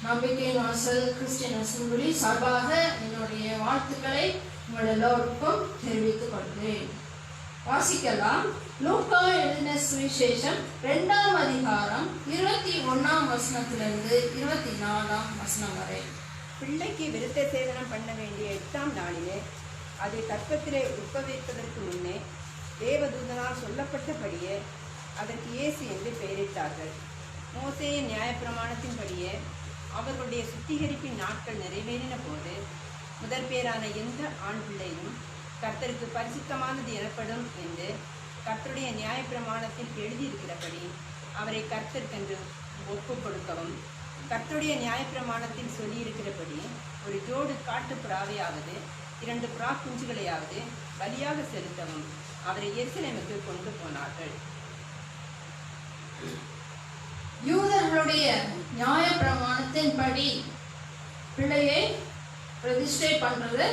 நம்பிக்கையின் வாசல் Christian assembly சார்பாக என்னுடைய வாழ்த்துக்களை உங்கள் எல்லோருக்கும் தெரிவித்துக் கொள்கிறேன். வாசிக்கலாம். லூக்கா எழுதின சுவிசேஷம் 2ஆம் அதிகாரம் 21ஆம் வசனத்திலிருந்து 24ஆம் வசனம் வரை. பிள்ளைக்கு விருத்த சேதனம் பண்ண வேண்டிய 8ஆம் நாளிலே அதை கற்பத்திலே உட்பவிப்பதற்கு முன்னே தேவதூதனால் சொல்லப்பட்டபடியே அதற்கு இயேசு என்று பெயரிட்டார்கள். மோசேயின் நியாயப்பிரமாணத்தின்படியே அவர்களுடைய சுத்திகரிப்பின் நாட்கள் நிறைவேறின போது முதற்பேரான எந்த ஆண் பிள்ளையும் கர்த்தருக்கு பரிசுத்தமானது எனப்படும் என்று கர்த்தருடைய நியாயப்பிரமாணத்தில் எழுதியிருக்கிறபடி அவரை கர்த்தருக்கென்று ஒப்பு கொடுக்கவும், கர்த்தருடைய நியாயப்பிரமாணத்தில் சொல்லியிருக்கிறபடி ஒரு ஜோடு காட்டு புறாவையாவது 2 புறா குஞ்சுகளையாவது பலியாக செலுத்தவும் அவரை எருசலேமுக்கு கொண்டு போனார்கள். யூதர்களுடைய நியாய பிரமாணத்தின்படி பிள்ளையை பிரதிஷ்டை பண்றது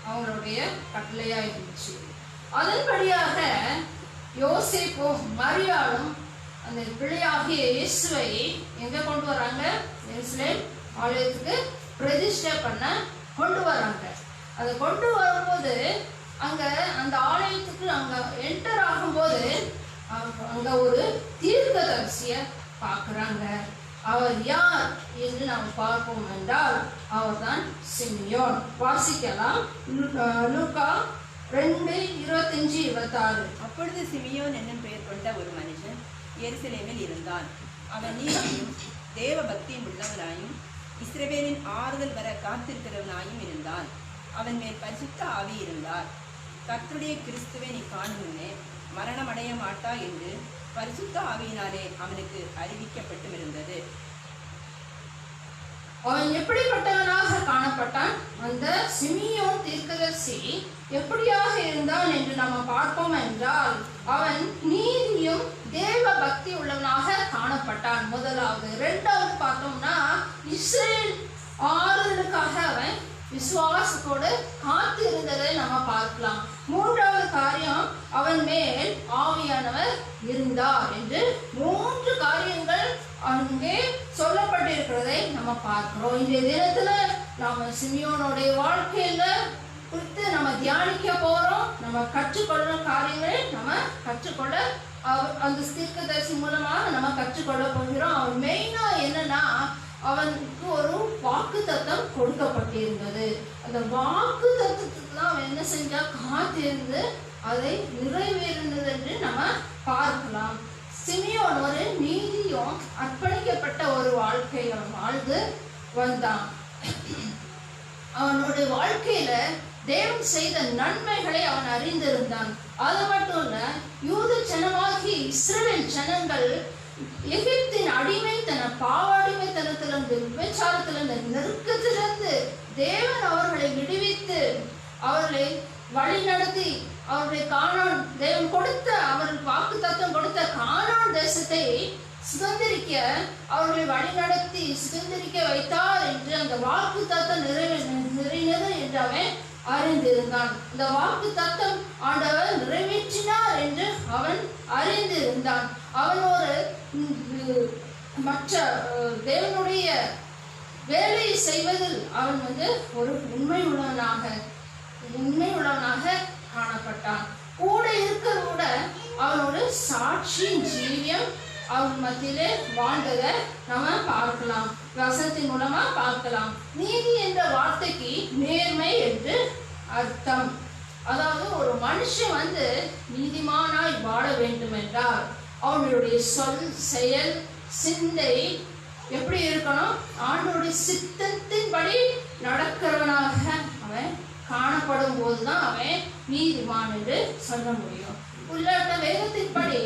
அவங்களுடைய கட்டளையா இருந்துச்சு. அதன்படியாக யோசேப்பும் மரியாளும் அந்த பிள்ளையாகிய இயேசுவை எங்க கொண்டு வராங்க? எருசலேம் ஆலயத்துக்கு பிரதிஷ்டை பண்ண கொண்டு வராங்க. அதை கொண்டு வரும்போது அங்க அந்த ஆலயத்துக்கு அங்க என்டர் ஆகும்போது அங்க ஒரு தீர்க்கதரிசிய பார்க்குறாங்க. அவர் யார் என்று நாம் பார்ப்போம் என்றால் அவர்தான் சிமியோன். வாசிக்கலாம். லூக்கா 2:25-26. அப்பொழுது சிமியோன் என்னும் பெயர் கொண்ட ஒரு மனுஷன் எருசலேமில் இருந்தான். அவன் நீதியும் தேவ பக்தியும் உள்ளவனாயும் இஸ்ரவேலின் ஆறுதல் வர காத்திருக்கிறவனாயும் இருந்தான். அவன் மேல் பரிசுத்த ஆவி இருந்தார். கர்த்தருடைய கிறிஸ்துவை நீ காணும் முன்னே மரணம் அடைய மாட்டா என்று பரிசுத்த ஆவியினாலே அவனுக்கு அறிவிக்கப்பட்டும் இருந்தது. அவன் எப்படிப்பட்டவனாக காணப்பட்டான்? அந்த சிமியோன் தீர்க்கதரிசி எப்படியாக இருந்தான் என்று நம்ம பார்ப்போம் என்றால் அவன் நீதியும் தேவ பக்தி உள்ளவனாக காணப்பட்டான். முதலாவது. 2வது பார்த்தோம்னா இஸ்ரேல் ஆறுதலுக்காக அவன் விசுவாசத்தோடு காத்து இருந்ததை நம்ம பார்க்கலாம். 3வது காரியம், அவன் மேல் ஆவியானவர் இருந்தார் என்று 3 காரியங்கள் அங்கே சொல்லப்பட்டிருக்கிறதை நம்ம பார்க்கிறோம். இன்றைய தினத்துல நாம சிமியோனுடைய வாழ்க்கையில குறித்து நம்ம தியானிக்க போறோம். நம்ம கற்றுக்கொள்ற காரியங்களை நம்ம கற்றுக்கொள்ள அந்த தீர்க்கதரிசி மூலமாக நம்ம கற்றுக்கொள்ள போகிறோம். அவன் மெயினா என்னன்னா அவனுக்கு ஒரு வாக்கு தத்தம் கொடுக்கப்பட்டிருந்தது. அந்த வாக்கு தத்துவத்துக்கு தான் அவன் என்ன செஞ்சா? காத்திருந்து அதை நிறைவேறினது என்று நம்ம பார்க்கலாம். சிமியோன் ஒரு நீதியும் அர்ப்பணிக்கப்பட்ட ஒரு வாழ்க்கையை அவன் வாழ்ந்து வந்தான். அவனுடைய வாழ்க்கையில தேவன் செய்த நன்மைகளை அவன் அறிந்திருந்தான். அது மட்டும் இல்ல, யூத ஜனமாகி இஸ்ரவேல் ஜனங்கள் எகிப்தின் அடிமைத்தன பாவடிமைத்தனத்திலிருந்து விபச்சாரத்திலிருந்து நெருக்கத்திலிருந்து தேவன் அவர்களை விடுவித்து அவர்களை வழி நடத்தி அவர்களை கானான் தேவன் கொடுத்த அவர்கள் வாக்கு தத்துவம் கொடுத்த கானான் தேசத்தை சுதந்திரிக்க அவர்களை வழி நடத்தி சுதந்திரிக்க வைத்தார் என்று அந்த வாக்கு தத்துவம் நிறைவேறினது என்று அவன் அறிந்திருந்தான். இந்த வாக்கு தத்துவம் ஆண்டவர் நிறைவேற்றினார் என்று அவன் அறிந்திருந்தான். அவன் ஒரு மற்ற தேவனுடைய வேலையை செய்வதில் அவன் ஒரு உண்மை உள்ளவனாக காணப்பட்டான். கூட இருக்க கூட அவன் ஒரு சாட்சியின் ஜீவியம் அவன் மத்தியிலே வாழ்ந்ததை நம்ம பார்க்கலாம். வசனத்தின் மூலமா பார்க்கலாம். நீதி என்ற வார்த்தைக்கு நேர்மை என்று அர்த்தம். அதாவது ஒரு மனுஷன் நீதிமானாய் வாழ வேண்டும் என்றால் அவனுடைய சொல், செயல், சிந்தை எப்படி இருக்கணும்? ஆண்டவருடைய சித்தத்தின்படி நடக்கிறவனாக அவன் காணப்படும் போதுதான் அவன் நீதிமான் என்று சொல்ல முடியும். உள்ளாட்ட வேதத்தின்படி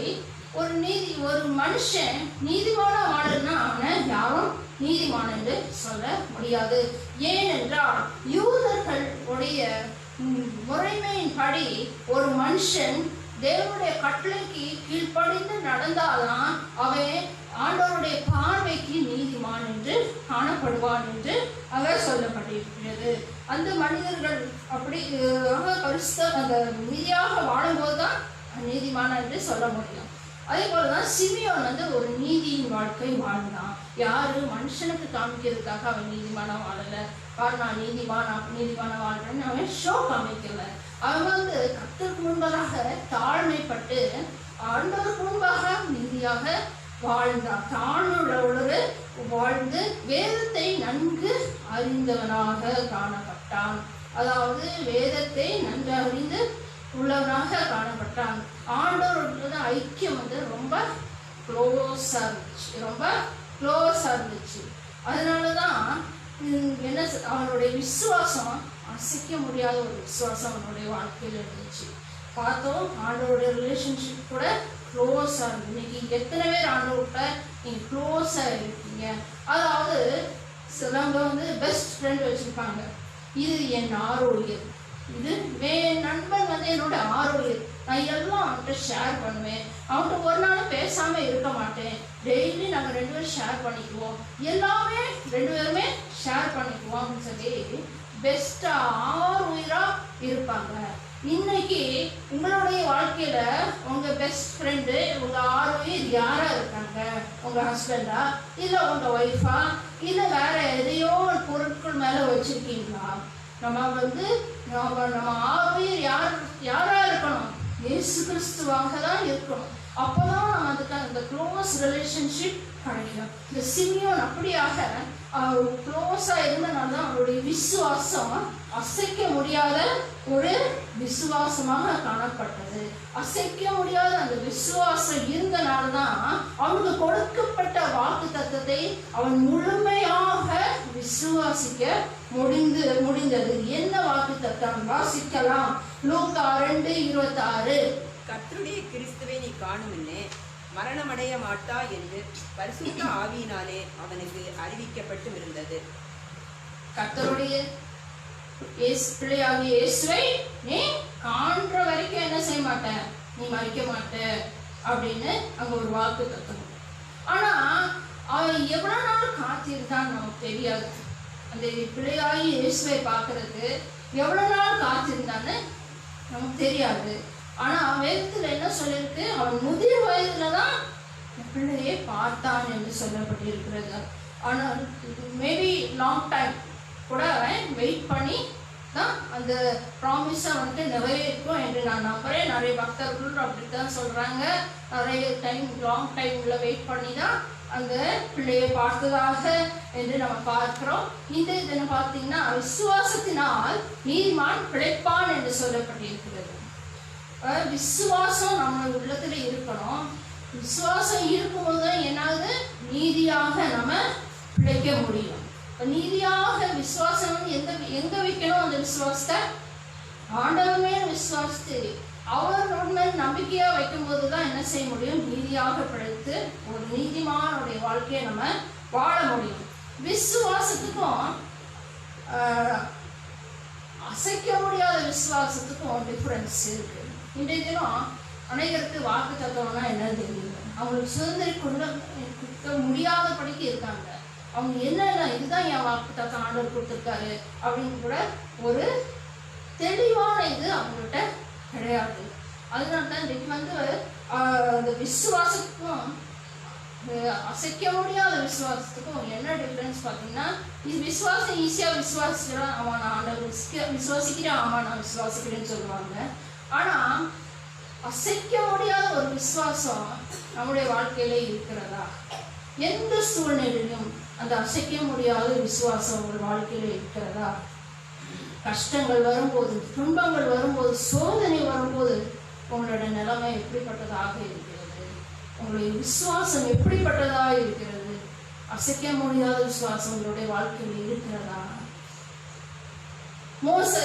ஒரு மனுஷன் நீதிமான வாழனா அவனை யாரும் நீதிமான் என்று சொல்ல முடியாது. ஏனென்றால் யூதர்களுடைய முறைமையின்படி ஒரு மனுஷன் தேவனுடைய கட்டளைக்கு கீழ்ப்படிந்து நடந்தால்தான் அவன் ஆண்டவருடைய பார்வைக்கு நீதிமான் என்று காணப்படுவான் என்று அவர் சொல்லப்பட்டிருக்கிறது. அந்த மனிதர்கள் அப்படி அந்த நீதியாக வாழும்போதுதான் நீதிமான் என்று சொல்ல முடியும். அதே போலதான் சிமியோன் ஒரு நீதியின் வாழ்க்கை வாழ்ந்தான். யாரு மனுஷனுக்கு காமிக்கிறதுக்காக அவன் நீதிமானா வாழல, பாரு நான் நீதிமானா வாழ்றேன்னு அவன் ஷோ காமிக்கல. அவன் கர்த்தருக்கு முன்பதாக தாழ்மைப்பட்டு ஆண்டவருக்கு முன்பாக நீதியாக வாழ்ந்தான். தாழ்மையுள்ளவரு வாழ்ந்து வேதத்தை நன்கு அறிந்தவனாக காணப்பட்டான். அதாவது வேதத்தை நன்கு அறிந்து உள்ளவனாக காணப்பட்டான். ஆண்டவரோட ஐக்கியம் ரொம்ப க்ளோஸாக இருந்துச்சு. அதனாலதான் என்ன அவனுடைய விசுவாசம் அசைக்க முடியாத ஒரு விசுவாசம் அவனுடைய வாழ்க்கையில் இருந்துச்சு. பார்த்தோம், ஆண்டவருடைய ரிலேஷன்ஷிப் கூட க்ளோஸாக இருக்கு. இன்னைக்கு எத்தனை பேர் ஆண்டவர்கிட்ட நீங்கள் க்ளோஸாக இருக்கீங்க? அதாவது சிலவங்க பெஸ்ட் ஃப்ரெண்ட் வச்சுருப்பாங்க. இது என் ஆரோக்கியம், இது என் நண்பன் என்னோட ஆரோக்கியம், நான் எல்லாம் அவன்கிட்ட ஷேர் பண்ணுவேன், அவன்கிட்ட ஒரு நாள் பேசாமல் இருக்க மாட்டேன், டெய்லி நாங்கள் 2 பேரும் ஷேர் பண்ணிக்குவோம், எல்லாமே 2 பேருமே ஷேர் பண்ணிக்குவோம் அப்படின்னு சொல்லி பெஸ்ட்டாக ஆரோக்கியராக இருப்பாங்க. இன்னைக்கு உங்களுடைய வாழ்க்கையில உங்க பெஸ்ட் ஃப்ரெண்டு உங்க ஆரோக்கியம் யாரா இருக்காங்க? உங்க ஹஸ்பண்டா, இல்ல உங்க ஒய்ஃபா, இல்ல வேற எதையோ பொருட்கள் மேல வச்சிருக்கீங்களா? நம்ம நம்ம ஆரோக்கியம் யாரா இருக்கணும்? இயேசு கிறிஸ்துவாக தான் இருக்கணும். அப்போதான் நம்ம அதுக்கு அந்த க்ளோஸ் ரிலேஷன்ஷிப் கிடைக்கும். இந்த சிமியோன் அப்படியாக க்ளோஸா இருந்தனால தான் அவருடைய விசுவாசம் அசைக்க முடியாத ஒரு விசுவாசமாக காணப்பட்டது. அசைக்க முடியாத அந்த விசுவாசம் இருந்தனால தான் அவனுக்கு கொடுக்கப்பட்ட வாக்கு தத்தத்தை அவன் முழுமையாக விசுவாசிக்க முடிந்தது. என்ன வாக்கு தத்தம்? வாசிக்கலாம். லூக்கா 2:26. கர்த்தருடைய கிறிஸ்துவை நீ காணுமின்னே மரணமடைய மாட்டா என்று பரிசுத்த ஆவியினாலே அவனுக்கு அறிவிக்கப்பட்டும் இருந்தது. கர்த்தருடைய பிள்ளையாகிய இயேசுவை நீ காண்ற வரைக்கும் என்ன செய்ய மாட்ட, நீ மறிக்க மாட்ட அப்படின்னு அங்க ஒரு வாக்கு தத்துவம். ஆனா அவன் எவ்வளவு நாள் காத்திருந்தான்னு நமக்கு தெரியாது. அந்த பிள்ளையாகி இயேசுவை பார்க்கறதுக்கு எவ்வளவு நாள் காத்திருந்தான்னு நமக்கு தெரியாது. ஆனா வேதத்துல என்ன சொல்லியிருக்கு? அவன் முதிர் வயதுலதான் பிள்ளையை பார்த்தான் என்று சொல்லப்பட்டிருக்கிறது. ஆனால் மேபி லாங் டைம் கூட அவன் வெயிட் பண்ணி தான் அந்த ப்ராமிஸை நிறைவேற்றும் என்று நான் நம்புறேன். நிறைய பக்தர்கள் அப்படித்தான் சொல்றாங்க. நிறைய லாங் டைம்ல வெயிட் பண்ணி தான் அந்த பிள்ளையை பார்த்ததாக என்று நம்ம பார்க்கிறோம். இந்த இதில் பார்த்தீங்கன்னா விசுவாசத்தினால் நீதிமான் பிழைப்பான் என்று சொல்லப்பட்டிருக்கிறது. விசுவாசம் நம்ம உள்ளத்துல இருக்கணும். விசுவாசம் இருக்கும்போது என்னாவது நீதியாக நம்ம பிழைக்க முடியும். நீதியாக விசுவாசம் எங்க வைக்கணும்? அந்த விசுவாசத்தை ஆண்டவர் மேல் விசுவாசத்தை அவர் மேல் நம்பிக்கையா வைக்கும் போதுதான் என்ன செய்ய முடியும்? நீதியாக பிழைத்து ஒரு நீதிமானுடைய வாழ்க்கையை நம்ம வாழ முடியும். விசுவாசத்துக்கும் அசைக்க முடியாத விசுவாசத்துக்கும் டிஃபரன்ஸ் இருக்கு. இன்றைய தினம் அனைவருக்கு வாக்கு தத்துவம்னா என்னன்னு தெரியுது. அவங்களுக்கு சுதந்திரிக்க முடியாதபடிக்கு இருக்காங்க. அவங்க என்னென்ன இதுதான் என் வாக்கு தத்துவம் ஆண்டவர் கொடுத்துருக்காரு அப்படின்னு கூட ஒரு தெளிவான இது அவங்கள்ட்ட கிடையாது. அதனால தான் இன்றைக்கு அந்த விசுவாசத்துக்கும் அசைக்க முடியாத விசுவாசத்துக்கும் என்ன டிஃபரன்ஸ் பார்த்தீங்கன்னா, இது விசுவாசம் ஈஸியாக விசுவாசிக்கிறான், ஆமா நான் ஆண்டவர் விசுவாசிக்கிறேன், ஆமா நான் விசுவாசிக்கிறேன்னு சொல்லுவாங்க. ஆனால் அசைக்க முடியாத ஒரு விசுவாசம் நம்முடைய வாழ்க்கையில இருக்கிறதா? எந்த சூழ்நிலையிலும் அந்த அசைக்க முடியாத விசுவாசம் உங்கள் வாழ்க்கையில இருக்கிறதா? கஷ்டங்கள் வரும்போது, துன்பங்கள் வரும்போது, சோதனை வரும்போது உங்களோட நிலைமை எப்படிப்பட்டதாக இருக்கிறது? உங்களுடைய விசுவாசம் எப்படிப்பட்டதாக இருக்கிறது? அசைக்க முடியாத விசுவாசம் உங்களுடைய வாழ்க்கையில் இருக்கிறதா? மோசே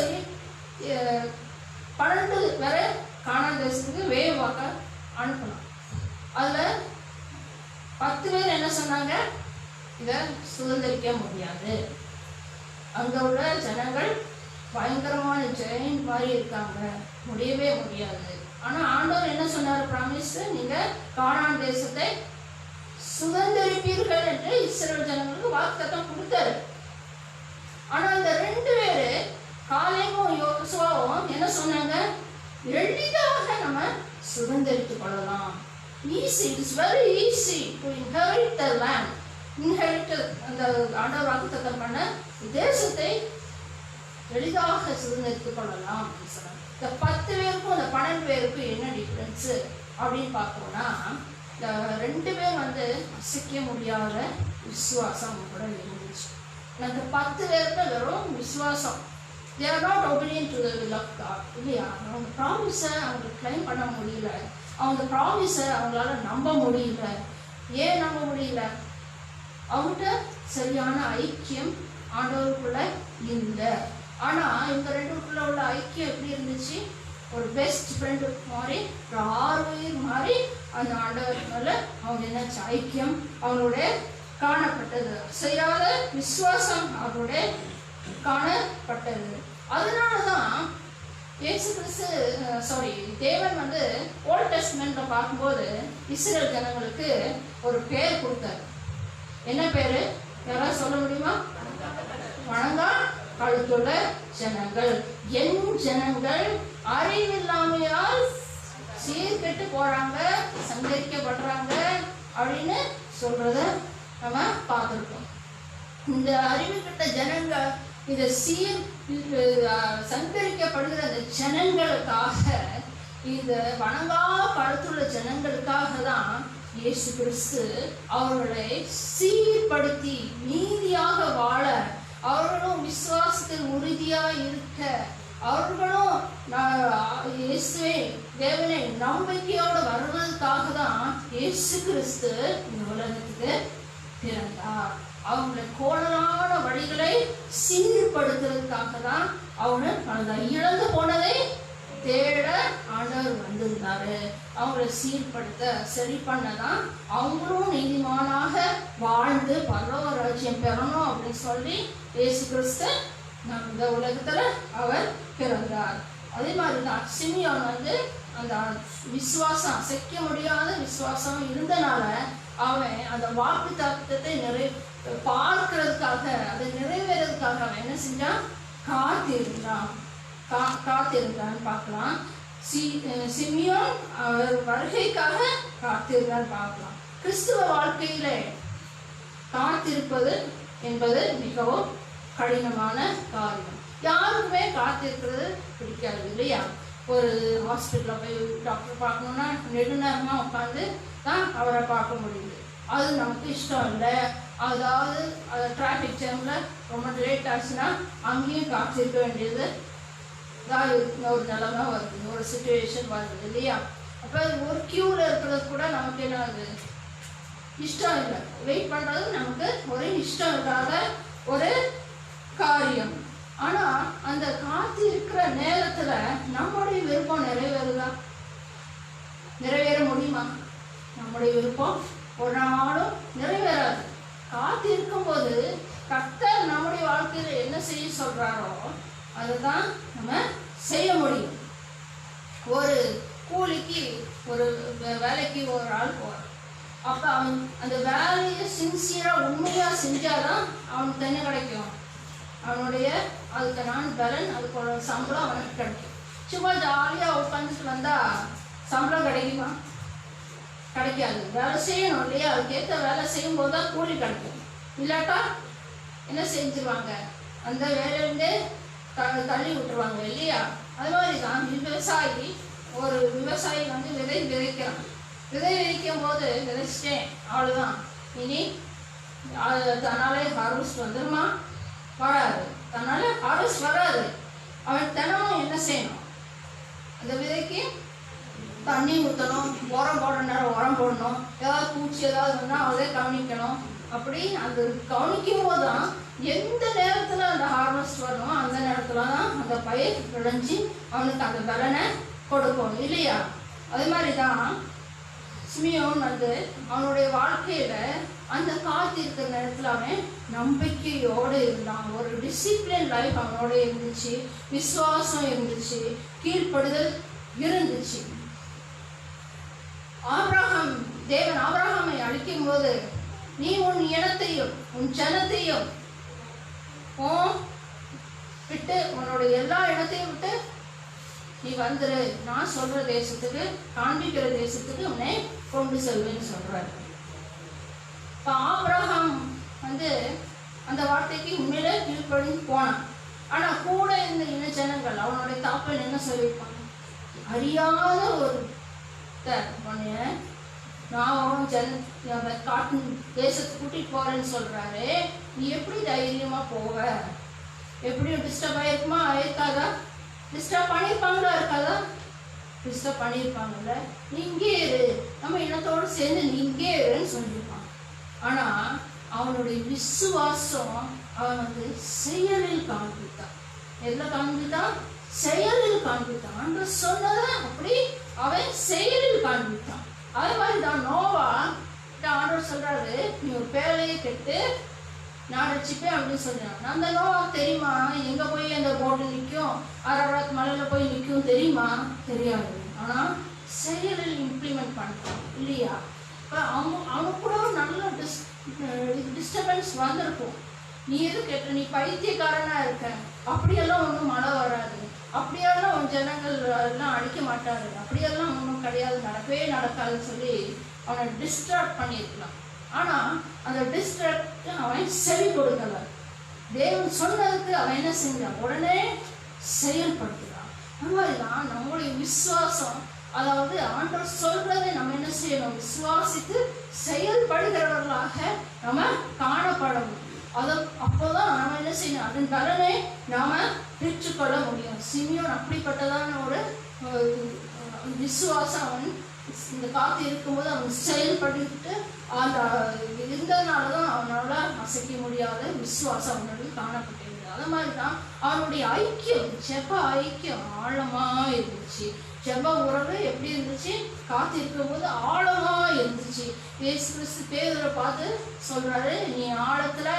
12 வரை கானான் தேசத்துக்கு வேவாக்க அனுப்பலாம். அதுல 10 பேர் என்ன சொன்னாங்க? இதை சுதந்திரிக்க முடியாது, அங்க உள்ள ஜனங்கள் பயங்கரமான ஜெயின் மாதிரி இருக்காங்க, முடியவே முடியாது. ஆனா ஆண்டவர் என்ன சொன்னார்? ப்ராமிஸ், நீங்க கானான் தேசத்தை சுதந்திரிப்பீர்கள் என்று இஸ்ரவேல் ஜனங்களுக்கு வாக்குத்தத்தம் கொடுத்தாரு. ஆனா இந்த 2 பேரு காலேபும் யோசுவாவும் என்ன சொன்னாங்க? எளிதாக நம்ம சுதந்திரித்துக் கொள்ளலாம். Easy, it's very easy to inherit the land. Inherited, அந்த ஆண்டவர் வாக்குத்தத்தம் பண்ண தேசத்தை எளிதாக சுதந்திரித்துக் கொள்ளலாம் அப்படின்னு சொன்னாங்க. இந்த 10 பேருக்கும் இந்த 12 பேருக்கும் என்ன டிஃப்ரென்ஸு அப்படின்னு பார்த்தோம்னா, இந்த 2 பேர் அசைக்க முடியாத விசுவாசம் கூட இருந்துச்சு. அந்த 10 பேருக்கு வெறும் விசுவாசம். They are not obedient to the will of God. இல்லையா? அவங்க ப்ராமிஸை அவங்க கிளைம் பண்ண முடியல, அவங்க ப்ராமிஸை அவங்களால நம்ப முடியல. ஏன் நம்ப முடியல? அவங்ககிட்ட சரியான ஐக்கியம் ஆண்டவருக்குள்ள இல்லை. ஆனால் இந்த 2 பேருக்குள்ள உள்ள ஐக்கியம் எப்படி இருந்துச்சு? ஒரு பெஸ்ட் ஃப்ரெண்டு மாதிரி, ஒரு 6 உயிர் மாதிரி அந்த ஆண்டவர் மேலே அவங்க என்னாச்சு? ஐக்கியம் அவங்களுடைய காணப்பட்டது. செய்யாத விசுவாசம் அவருடைய காணப்பட்டது. அதனால தான் இயேசு கிறிஸ்து தேவன் ஓல்ட் டெஸ்ட்மெண்ட்ல பார்க்கும்போது இஸ்ரேல் ஜனங்களுக்கு ஒரு பேர் கொடுத்தாரு. என்ன பேரு? யாராவது சொல்ல முடியுமா? வணங்கா கழுத்துள்ள ஜனங்கள், என் ஜனங்கள் அறிவில்லாமையால் சீர்கெட்டு போறாங்க, சங்கரிக்கப்படுறாங்க அப்படின்னு சொல்றத நம்ம பார்த்துருக்கோம். இந்த அறிவுகட்ட ஜனங்கள், இந்த சங்கரிக்கப்படுகிற அந்த ஜனங்களுக்காக, இந்த வணங்கா கழுத்துள்ள ஜனங்களுக்காக தான் இயேசு கிறிஸ்து அவர்களை சீர்படுத்தி நீதியாக வாழ, அவர்களும் விசுவாசத்தில் உறுதியாக இருக்க, அவர்களும் இயேசுவே தேவனை நம்பிக்கையோடு வருவதற்காக தான் இயேசு கிறிஸ்து இந்த உலகத்துக்கு பிறந்தார். அவங்களை கோணலான வழிகளை சீர்படுத்துறதுக்காக தான் அவங்க இழந்து போனதை தேட ஆண்டவர் வந்திருந்தாரு. அவங்கள சீர்படுத்த சரி பண்ணதான் அவங்களும் நீதிமானாக வாழ்ந்து பரலோக ராஜ்யம் பெறணும் அப்படின்னு சொல்லி இயேசு கிறிஸ்து இந்த உலகத்துல அவர் பிறந்தார். அதே மாதிரி தான் சிமியோன் அந்த விசுவாசம், அசைக்க முடியாத விசுவாசம் இருந்தனால அவன் அந்த வாக்கு தத்துவத்தை பார்க்கறதுக்காக, அதை நிறைவேறதுக்காக அவன் என்ன செஞ்சான்? காத்திருந்தான் பார்க்கலாம். சிமியோன் அவர் வருகைக்காக காத்திருந்தான் பார்க்கலாம். கிறிஸ்துவ வாழ்க்கையில காத்திருப்பது என்பது மிகவும் கடினமான காரியம். யாருக்குமே காத்திருக்கிறது பிடிக்காது இல்லையா? ஒரு ஹாஸ்பிட்டலில் போய் டாக்டர் பார்க்கணுன்னா நெடுநேரமாக உட்காந்து தான் அவரை பார்க்க முடியுது. அது நமக்கு இஷ்டம் இல்லை. அதாவது டிராஃபிக் ஜாமில் ரொம்ப லேட் ஆச்சுன்னா அங்கேயும் காத்திருக்க வேண்டியது தான் ஒரு நிலைமை வருது, ஒரு சுச்சுவேஷன் வருது இல்லையா? அப்போ ஒரு க்யூவில் இருக்கிறது கூட நமக்கு என்ன ஆகுது? இஷ்டம் இல்லை. வெயிட் பண்ணுறது நமக்கு ஒரு இஷ்டம் இல்லாத ஒரு காரியம். ஆனால் அந்த காத்து இருக்கிற நேரத்தில் நம்முடைய விருப்பம் நிறைவேறுதா? நிறைவேற முடியுமா? நம்முடைய விருப்பம் ஒரு நாளும் நிறைவேறாது. காத்து இருக்கும்போது கர்த்தர் நம்முடைய வாழ்க்கையில் என்ன செய்ய சொல்கிறாரோ அதுதான் நம்ம செய்ய முடியும். ஒரு கூலிக்கு ஒரு வேலைக்கு ஒரு ஆள் போகிறான். அப்போ அவன் அந்த வேலையை சின்சியராக உண்மையாக செஞ்சாதான் அவனுக்கு என்ன கிடைக்கும்? அவனுடைய அதுக்கான பலன், அதுக்கு சம்பளம் அவனுக்கு கிடைக்கும். சும்மா ஜாலியாக உட்காந்துட்டு வந்தால் சம்பளம் கிடைக்குமா? கிடைக்காது. வேலை செய்யணும் இல்லையா? அதுக்கேற்ற வேலை செய்யும்போது தான் கூலி கிடைக்கும். இல்லாட்டா என்ன செஞ்சுருவாங்க? அந்த வேலையிலேருந்தே தள்ளி விட்டுருவாங்க இல்லையா? அது மாதிரி தான் ஒரு விவசாயி விதை விதைக்கிறான். விதை விதைக்கும் போது விதைச்சிட்டேன் அவ்வளோதான், இனி தன்னாலே ஹார்வெஸ்ட் வந்துடுமா? வராது. தன்னால் ஹார்வெஸ்ட் வராது. அவன் தினமும் என்ன செய்யணும்? அந்த விதைக்கு தண்ணி ஊற்றணும், உரம் போடுற நேரம் உரம் போடணும், ஏதாவது பூச்சி ஏதாவது வந்தால் அதை கவனிக்கணும். அப்படி அந்த கவனிக்கும் போது தான் எந்த நேரத்தில் அந்த ஹார்வெஸ்ட் வரணுமோ அந்த நேரத்தில் தான் அந்த பயிர் விளைஞ்சி அவனுக்கு அந்த பலனை கொடுக்கும் இல்லையா? அதே மாதிரி தான் சிமியோன் அவனுடைய வாழ்க்கையில் அந்த காத்திருக்கிற நேரத்தில் அவன் நம்பிக்கையோடு இருந்தான். ஒரு டிசிப்ளின் லைஃப் அவனோட இருந்துச்சு, விசுவாசம் இருந்துச்சு, கீழ்ப்படுதல் இருந்துச்சு. தேவன் ஆபிரகாமை அழிக்கும் போது நீ உன் இனத்தையும் உன் ஜனத்தையும் விட்டு, உன்னோட எல்லா இடத்தையும் விட்டு நீ வந்துரு, நான் சொல்ற தேசத்துக்கு, காண்பிக்கிற தேசத்துக்கு உன்னை கொண்டு செல்வேன்னு சொல்றாரு. இப்போ ஆபிரகாம் வந்து அந்த வார்த்தைக்கு உண்மையிலே கீழ்ப்படிஞ்சு போனான். ஆனால் கூட இருந்த இனஜனங்கள் அவனுடைய தாப்பன் என்ன சொல்லியிருப்பாங்க, அறியாத ஒரு உன்னைய நான் காட்டு தேசத்துக்கு கூட்டிகிட்டு போகிறேன்னு சொல்கிறாரு, நீ எப்படி தைரியமாக போவ, எப்படியும் டிஸ்டர்ப் ஆகிருக்குமா ஆயிருக்காதா, டிஸ்டர்ப் பண்ணியிருப்பாங்களா இருக்காதா, டிஸ்டர்ப் பண்ணியிருப்பாங்கல்ல, நீ இங்கே இரு, நம்ம இனத்தோடு சேர்ந்து நீ இங்கே இருன்னு சொல்லியிருப்பாங்க. ஆனால் அவனுடைய விசுவாசம் அவன் வந்து செயலில் காண்பித்தான். எதில் காண்பித்தான்? செயலில் காண்பித்தான். அன்று சொன்னதை அப்படி அவன் செயலில் காண்பித்தான். அதே மாதிரி தான் நோவா ஆண்டவர் சொல்றாரு, நீ ஒரு பேழையை கெட்டு நான் ரட்சிப்பேன் அப்படின்னு சொல்றாங்க. அந்த நோவா தெரியுமா எங்க போய் அந்த போட்டு நிற்கும், அரவராத் மலையில போய் நிற்கும் தெரியுமா? தெரியாது. ஆனா செயலில் இம்ப்ளிமெண்ட் பண்ணிட்டான் இல்லையா? அவனுக்கு கூட ஒரு நல்ல டிஸ்டர்பன்ஸ் வந்திருக்கும். நீ எது கேட்ட, நீ பைத்தியக்காரனா இருக்க, அப்படியெல்லாம் ஒன்றும் மழை வராது, அப்படியெல்லாம் உன் ஜனங்கள் எல்லாம் அடிக்க மாட்டாரு, அப்படியெல்லாம் ஒன்றும் கிடையாது, நடக்கவே நடக்காதுன்னு சொல்லி அவனை டிஸ்ட்ராக்ட் பண்ணியிருக்கலாம். ஆனால் அந்த டிஸ்ட்ராக்ட் அவன் செவி கொடுக்கல. தேவன் சொன்னதுக்கு அவன் என்ன செஞ்சான்? உடனே செயல்படுத்துகிறான். அந்த மாதிரி தான் நம்முடைய விசுவாசம், அதாவது ஆண்டவர் சொல்றதை நம்ம என்ன செய்யணும்? விசுவாசித்து செயல்படுகிறவர்களாக நம்ம காணப்படணும். அப்போதான் நம்ம என்ன செய்யணும்? அதன் பலனை நாம பெற்றுக்கொள்ள முடியும். சிமியோன் அப்படிப்பட்டதான ஒரு விசுவாசம் அவன் இந்த காத்து இருக்கும்போது அவன் செயல்பட்டு அந்த இருந்ததுனாலதான் அவனால அசைக்க முடியாத விசுவாசம் அவனுடைய காணப்பட்டிருந்தது. அது மாதிரி தான் அவனுடைய ஐக்கியம், ஜெப ஐக்கியம் ஆழமா இருந்துச்சு. ஜெப உறவு எப்படி இருந்துச்சு? காத்து இருக்கும்போது ஆழமா இருந்துச்சு. இயேசு கிறிஸ்து பேதுரை பார்த்து சொல்றாரு, நீ ஆழத்துல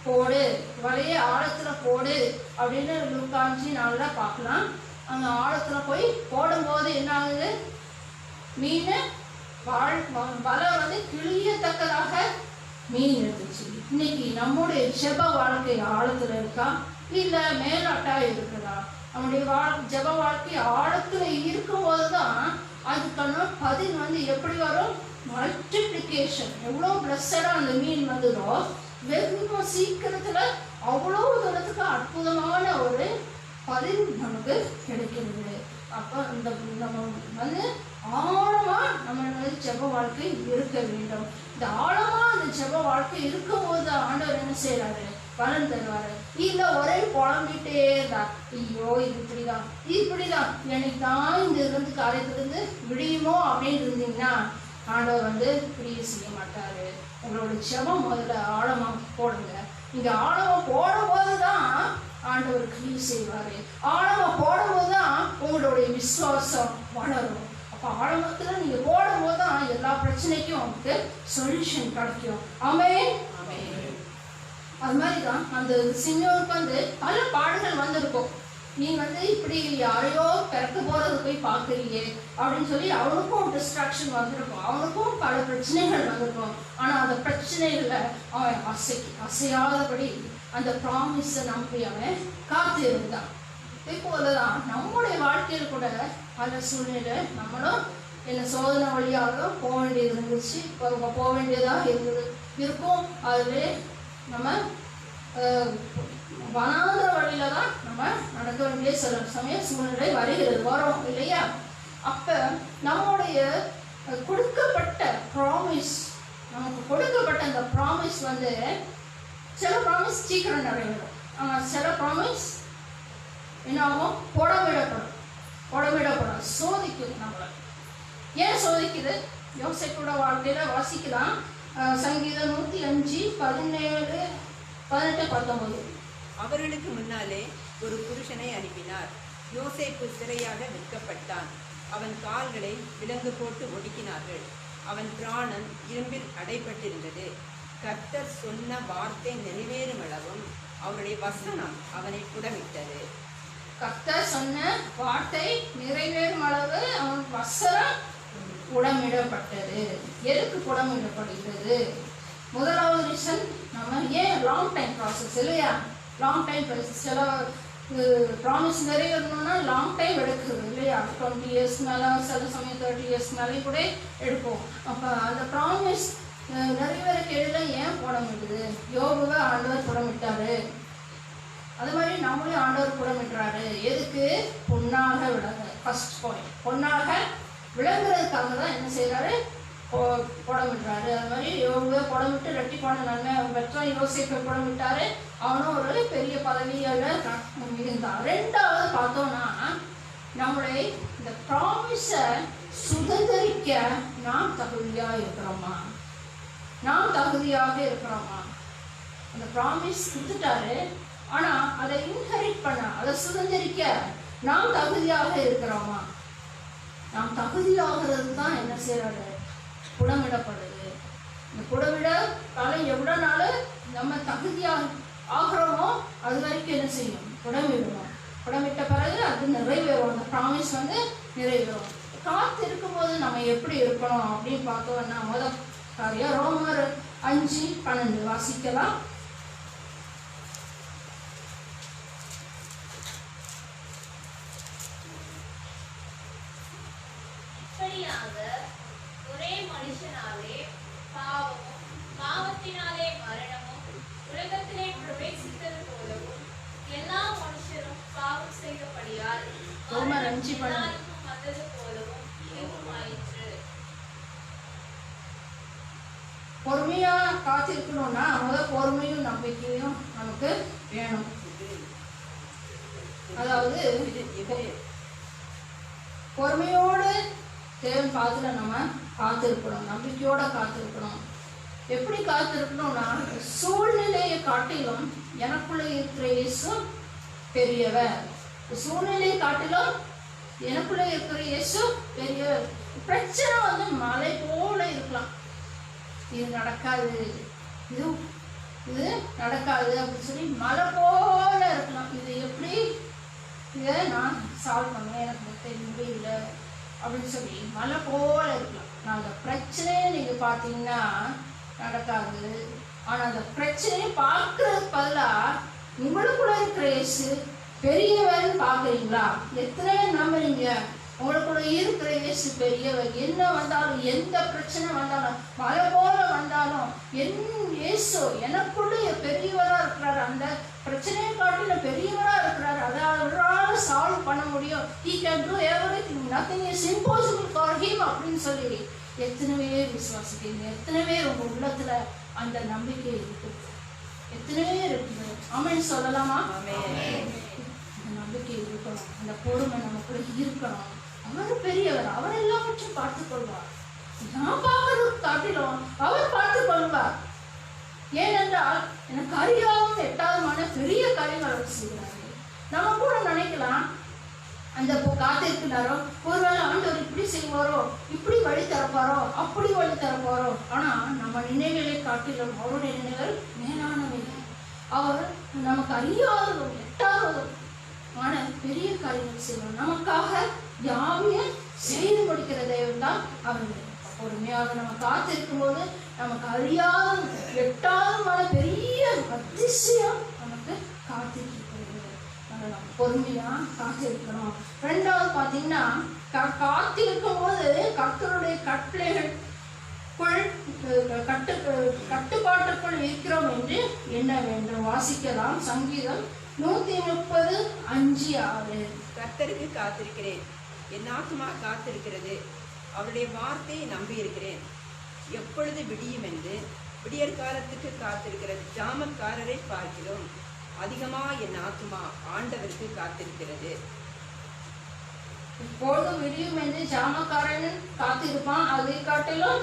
போடு, வலைய ஆழத்துல போடு அப்படின்னு லூக்கா 5:4 பார்க்கலாம். அந்த ஆழத்துல போய் போடும்போது என்ன ஆகுது? மீன் வலை வந்து கிழியத்தக்கதாக மீன் இருந்துச்சு. இன்னைக்கு நம்முடைய ஜெப வாழ்க்கை ஆழத்துல இருக்கா, இல்ல மேலாட்டா இருக்குதா? நம்முடைய ஜெப வாழ்க்கை ஆழத்துல இருக்கும் போதுதான் அதுக்கான பதில் வந்து எப்படி வரும்? மல்டிப்ளிகேஷன். எவ்வளோ பிளஸடா அந்த மீன் வந்ததோ வெகு சீக்கிரத்துல அவ்வளோ தூரத்துக்கு அற்புதமான ஒரு பதில் நமக்கு கிடைக்கிறது. அப்போ இந்த நம்ம வந்து ஆழமா நம்ம ஜெப வாழ்க்கை இருக்க வேண்டும். இந்த ஆழமா அந்த ஜெப வாழ்க்கை இருக்கும் போது ஆண்டவர் என்ன செய்யறாரு? பலன் தருவாரு. இல்ல ஒரே புலம்பிட்டே இருந்தா, ஐயோ இது இப்படிதான் எனக்கு தான் இந்த இருந்து காரியத்திலிருந்து விடியுமோ அப்படின்னு இருந்தீங்கன்னா ஆண்டவர் வந்து பிரிய செய்ய மாட்டாரு. உங்களோட ஜெபம் முதல்ல ஆழமா போடுங்க. நீங்க ஆழமா போடும் போதுதான் ஆண்டவர் கிரியை செய்வாரு. ஆழமா போடும் போதுதான் உங்களுடைய விசுவாசம் வளரும். அப்ப ஆழமத்துல நீங்க போடும் போதுதான் எல்லா பிரச்சனைக்கும் உங்களுக்கு சொல்யூஷன் கிடைக்கும். ஆமென். அது மாதிரிதான் அந்த சிமியோனுக்கு வந்து பல பாடுகள் வந்திருக்கும். நீ வந்து இப்படி யாரையோ பிறக்க போறது போய் பார்க்குறீங்க அப்படின்னு சொல்லி அவனுக்கும் டிஸ்ட்ராக்ஷன் வந்திருக்கும், அவனுக்கும் பல பிரச்சனைகள் வந்திருக்கும். ஆனால் அந்த பிரச்சனைகளை அவன் அசையாதபடி அந்த ப்ராமிஸை நம்பி அவன் காத்து இருந்தான். இப்போதுதான் நம்முடைய வாழ்க்கையில் கூட பல சூழ்நிலை நம்மளும் என்ன சோதனை வழியாக போக வேண்டியது இருந்துச்சு, போக வேண்டியதாக இருக்கும். அதில் நம்ம வனாந்திர வழியில தான் நம்ம நடக்க வேண்டிய சில சமய சூழ்நிலை வரும் இல்லையா? அப்ப நம்முடைய கொடுக்கப்பட்ட ப்ராமிஸ், நமக்கு கொடுக்கப்பட்ட அந்த ப்ராமிஸ் வந்து சில ப்ராமிஸ் சீக்கிரம் நிறைவேறும், ஆனால் சில ப்ராமிஸ் என்னாகும்? புடமிடப்படும், சோதிக்குது நம்மளை. ஏன் சோதிக்குது? யோசேப்போட வாழ்க்கையில வாசிக்கலாம். சங்கீதம் 105:17, 18, 19. அவர்களுக்கு முன்னாலே ஒரு புருஷனை அனுப்பினார். யோசேப்பு சிறையாக விற்கப்பட்டான். அவன் கால்களை விலங்கு போட்டு ஒடுக்கினார்கள். அவன் பிராணன் இரும்பில் அடைப்பட்டிருந்தது. கர்த்தர் சொன்ன வார்த்தை நிறைவேறும் அளவும் அவருடைய வசனம் அவனை புடமிட்டது. கர்த்தர் சொன்ன வார்த்தை நிறைவேறும் அளவு அவன் வசனம் புடமிடப்பட்டது. எதுக்கு புடமிடப்படுகிறது? முதலாவது ரீசன், நம்ம ஏன் லாங் டைம் ப்ராசஸ் இல்லையா? Long time process. சில ப்ராமிஸ் நிறைவேறணும்னா லாங் டைம் எடுக்குது இல்லையா? 20 இயர்ஸ் மேலே, சில சமயம் 30 இயர்ஸ் மேலே கூட எடுப்போம். அப்போ அந்த ப்ராமிஸ் நிறைய பேர் கேள்வியில ஏன் புடமிடுது? யோபுவை ஆண்டவர் புடமிட்டாரு, அது மாதிரி நம்மளையும் ஆண்டவர் புடமிட்டுறாரு. எதுக்கு? பொன்னாக விளங்க. ஃபர்ஸ்ட் பாயிண்ட், பொன்னாக விளங்குறதுக்காக தான் என்ன செய்யறாரு? புடமிட்டுறாரு. அது மாதிரி யோபுவை புடமிட்டு ரெட்டிப்பான நன்மை பெற்றா. யோசேப்பை புடமிட்டாரு, அவனும் ஒரு பெரிய பதவியால இருந்தான். ரெண்டாவது பார்த்தோம்னா, நம்மளை இந்த ப்ராமிஸை சுதந்திரிக்க நாம் தகுதியா இருக்கிறோமா? நாம் தகுதியாக இருக்கிறோமா? அந்த ப்ராமிஸ் கொடுத்துட்டாரு, ஆனா அதை இன்ஹெரிட் பண்ண, அதை சுதந்திரிக்க நாம் தகுதியாக இருக்கிறோமா? நாம் தகுதியாகிறது தான் என்ன செய்யறாரு? புடமிடப்படுது. இந்த புடமிட காலம் எவ்வளவு நாள் நம்ம தகுதியாக ஆகிறோமோ அது வரைக்கும் என்ன செய்யும்? புடமிடுவோம். புடமிட்ட பிறகு அது நிறைவேறும், அந்த ப்ராமிஸ் நிறைவேறும். காத்து இருக்கும்போது நம்ம எப்படி இருக்கணும் அப்படின்னு பார்த்தோம்னா, முதல் காரியம் ரோமர் 5:12 வாசிக்கலாம். ஒரே மனுஷனாலே பாவமும் பாவத்தினாலே மரணமும் உலகத்திலே பிரவேசித்தது போலவும் எல்லா மனுஷரும் பாவம் செய்தபடியால் எல்லாருக்கும் வந்தது போலவும் இதுவும் ஆயிற்று. பொறுமையா காத்திருக்கணும்னா முதல் பொறுமையும் நம்பிக்கையும் நமக்கு வேணும். அதாவது பொறுமையோடு தேவன் பாத்துல நம்ம காத்திருக்கணும், நம்பிக்கையோட காத்திருக்கணும். எப்படி காத்திருக்கணும்னா, சூழ்நிலையை காட்டிலும் எனக்குள்ள இருக்கிற இயேசு பெரியவர். சூழ்நிலையை காட்டிலும் எனக்குள்ள இருக்கிற இயேசு பெரியவர். பிரச்சனை மலை போல இருக்கலாம், இது நடக்காது, இது நடக்காது அப்படின்னு சொல்லி மலை போல இருக்கலாம். இது எப்படி இதை நான் சால்வ் பண்ணுவேன், எனக்கு முடியல அப்படின்னு சொல்லி மலை போல இருக்கலாம். நான் அந்த பிரச்சனையை நீங்க பார்த்தீங்கன்னா நடக்காது. ஆனா அந்த பிரச்சனையை பார்க்கறதுக்கு பதிலாக உங்களுக்குள்ள இருக்கிற இயேசு பெரியவர்னு பார்க்குறீங்களா? எத்தனை நம்புறீங்க? உங்களுக்குள்ள இருக்கிற இயேசு பெரியவர். என்ன வந்தாலும், எந்த பிரச்சனை வந்தாலும், மழை போல வந்தாலும், என் இயேசு எனக்குள்ள பெரியவராக இருக்கிறாரு. அந்த பிரச்சனையை காட்டில பெரியவராக இருக்கிறாரு. அதை அவரால் சால்வ் பண்ண முடியும். He can do everything. Nothing is impossible for him அப்படின்னு சொல்லி எத்தனை பேர் விசுவாசிக்கிறீங்க? எத்தனை பேர் உங்க உள்ளத்துல அந்த நம்பிக்கை இருக்கு? எத்தனை பேர் இருக்குது? ஆமென் சொல்லலாமா? அந்த நம்பிக்கை இருக்கணும், அந்த பொறுமை நமக்குள்ள இருக்கணும். அவர் பெரியவர், அவர் எல்லாவற்றையும் பார்த்துக் கொள்வார். நான் பார்க்கறதுக்கு காட்டிலும் அவர் பார்த்துக் கொள்வார். ஏனென்றால் எனக்கு அறியாமல் எட்டாதமான பெரிய காரியங்கள் அவர் செய்கிறார்கள். நம்ம கூட நினைக்கலாம், அந்த காத்திருக்கிறாரோ, ஒருவேளை ஆண்டவர் இப்படி செய்வாரோ, இப்படி வழி தரப்பாரோ, அப்படி வழி தரப்பாரோ. ஆனா நம்ம நினைவுகளை காட்டிலும் அவருடைய நினைவுகள் மேலானவை. அவர் நமக்கு அறியாததும் எட்டாததும் ஆன பெரிய காரியங்கள் செய்வார். நமக்காக யாவையும் செய்து முடிக்கிற தெய்வம் தான் அவர். பொறுமையாக நம்ம காத்திருக்கும் போது நமக்கு அறியாத எட்டாதமான பெரிய அதிசயம் நமக்கு காத்திருக்கிறது. நம்ம பொறுமையா காத்திருக்கணும். ரெண்டாவது பார்த்தீங்கன்னா, காத்திருக்கும் போது கர்த்தருடைய கட்டுப்பாட்டுக்குள் இருக்கிறோம் என்று எண்ண வேண்டும். வாசிக்கலாம். சங்கீதம் 130:5-6. கர்த்தருக்கு காத்திருக்கிறேன், என் ஆத்துமா காத்திருக்கிறது, அவருடைய வார்த்தையை நம்பி இருக்கிறேன். எப்பொழுது விடியும் என்று விடியற்காலத்துக்கு காத்திருக்கிற ஜாமக்காரரை பார்க்கிறோம். அதிகமா என் ஆத்துமா ஆண்டவருக்கு காத்திருக்கிறது. இப்பொழுது விடியும் என்று ஜாமக்காரன் காத்திருப்பான், அதை காட்டிலும்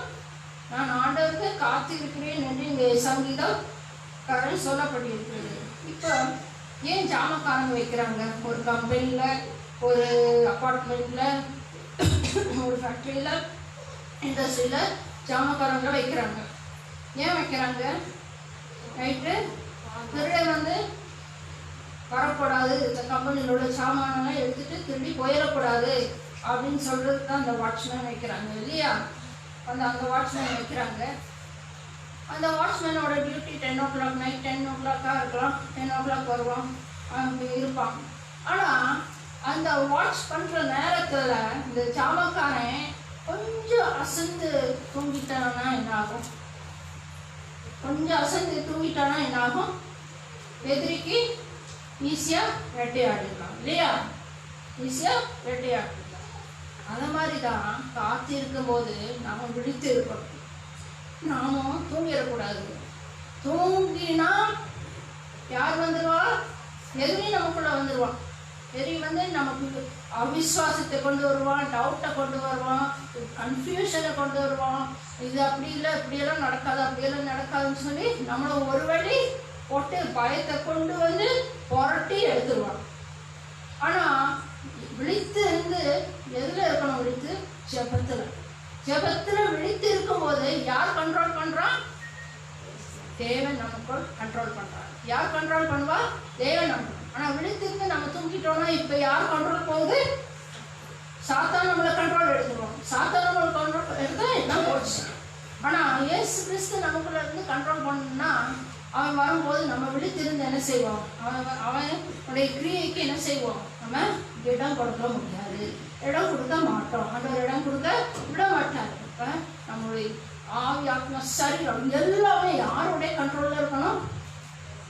நான் ஆண்டவருக்கு காத்திருக்கிறேன் என்று இங்கே சங்கீதக்காரன் சொல்லப்பட்டிருக்கிறது. இப்போ ஏன் ஜாமக்காரங்க வைக்கிறாங்க? ஒரு கம்பெனியில், ஒரு அப்பார்ட்மெண்ட்டில், ஒரு ஃபேக்ட்ரியில், இண்டஸ்ட்ரியில் ஜாமக்காரங்களை வைக்கிறாங்க. ஏன் வைக்கிறாங்க? நைட்டு திருட வரக்கூடாது, இந்த கம்பெனியோட சாமானெல்லாம் எடுத்துட்டு திருடி போயிடக்கூடாது அப்படின்னு சொல்றதுக்கு தான் அந்த வாட்ச்மேன் வைக்கிறாங்க இல்லையா? அந்த வாட்ச்மேன் வைக்கிறாங்க. அந்த வாட்ச்மேனோட டியூட்டி 10 o'clock, நைட் 10 o'clock இருக்கலாம், 10 o'clock வருவான், அங்கே இருப்பான். ஆனால் அந்த வாட்ச் பண்ணுற நேரத்தில் இந்த ஜாமக்காரன் கொஞ்சம் அசந்து தூங்கிட்டான்னா என்ன ஆகும்? கொஞ்சம் அசந்து தூங்கிட்டானா என்ன ஆகும்? எதிரிக்கு ஈஸியாக வேட்டையாடிடலாம் இல்லையா? ஈஸியாக வேட்டையாடிடலாம். அந்த மாதிரி தான் காத்திருக்கும் போது நாம் விழித்து இருக்கணும். நாமும் தூங்கிடக்கூடாது. தூங்கினா யார் வந்துடுவா? எதிரி நமக்குள்ளே வந்துடுவான். எதிரி வந்து நமக்கு அவிஸ்வாசத்தை கொண்டு வருவான், டவுட்டை கொண்டு வருவான், கன்ஃபியூஷனை கொண்டு வருவான். இது அப்படி இல்லை, இப்படியெல்லாம் நடக்காது, அப்படியெல்லாம் நடக்காதுன்னு சொல்லி நம்மளை ஒரு வழி போட்டு பயத்தை கொண்டு வந்து புரட்டி எடுத்துருவான். ஆனால் விழித்து இருந்து எதில் இருக்கணும்? விழித்து ஜெபத்தில். ஜெபத்தில் விழித்து இருக்கும்போது யார் கண்ட்ரோல் பண்ணுறான்? தேவன் நமக்குள் கண்ட்ரோல் பண்ணுறான். யார் கண்ட்ரோல் பண்ணுவா? தேவன் நம்ம. ஆனால் விழித்திருந்து நம்ம தூங்கிட்டோம்னா இப்போ யார் கண்ட்ரோல் போகுது? சாத்தான் நம்மளை கண்ட்ரோல் எடுத்துருவோம். சாத்தான் நம்மளை கண்ட்ரோல் எடுத்தால் எல்லாம் போச்சு. ஆனால் இயேசு கிறிஸ்து நமக்குள்ள இருந்து கண்ட்ரோல் பண்ணணும்னா அவன் வரும்போது நம்ம விழித்திருந்து என்ன செய்வோம்? அவனுடைய கிரியைக்கு என்ன செய்வோம்? நம்ம இடம் கொடுக்க முடியாது, இடம் கொடுக்க மாட்டோம். அந்த இடம் கொடுக்க விட மாட்டார். இப்போ நம்மளுடைய ஆவி, ஆத்மா, சரீரம் எல்லாமே யாருடைய கண்ட்ரோலில் இருக்கணும்?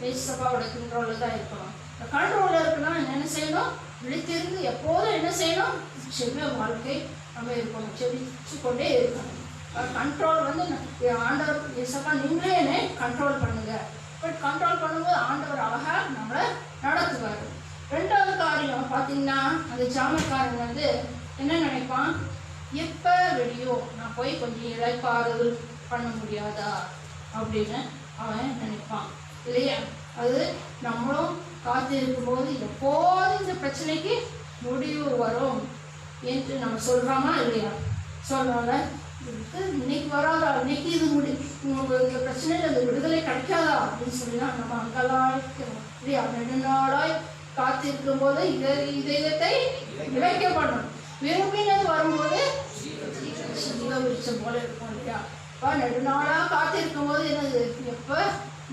ஏசப்பாவோட கண்ட்ரோலில் தான் இருக்கணும். இந்த கண்ட்ரோலில் இருக்கணும். என்ன செய்யணும்? விழித்திருந்து எப்போதும் என்ன செய்யணும்? செவ்வ வாழ்க்கை நம்ம இருக்கணும், செவிச்சு கொண்டே இருக்கணும். கண்ட்ரோல் வந்து ஆண்டவர் ஏசப்பா நீங்களே என்னை கண்ட்ரோல் பண்ணுங்க. பட் கண்ட்ரோல் பண்ணும்போது ஆண்டவர் அழகாக நம்மளை நடத்துவார். ரெண்டாவது காரியம் பார்த்தீங்கன்னா, அந்த ஜாமக்காரன் வந்து என்ன நினைப்பான்? எப்போ வெடியோ நான் போய் கொஞ்சம் இளைப்பாறுதல் பண்ண முடியாதா அப்படின்னு அவன் நினைப்பான் இல்லையா? அது நம்மளும் காத்து இருக்கும்போது எப்போது இந்த பிரச்சனைக்கு முடிவு வரும் என்று நம்ம சொல்கிறோமா இல்லையா? சொல்கிறோம்ல. இன்னைக்கு வராதா, இன்னைக்கு இது இந்த பிரச்சனையில் அது விடுதலை கிடைக்காதா அப்படின்னு சொல்லி நம்ம அங்கெல்லாம் இல்லையா? நெடுநாளாய் காத்திருக்கும் போது இதயத்தை இழைக்கப்படணும். விரும்பினது வரும்போது சிங்க விரிச்சம் போல இருக்கும் இல்லையா? இப்போ நெடுநாளாக காத்திருக்கும் போது என்னது? எப்போ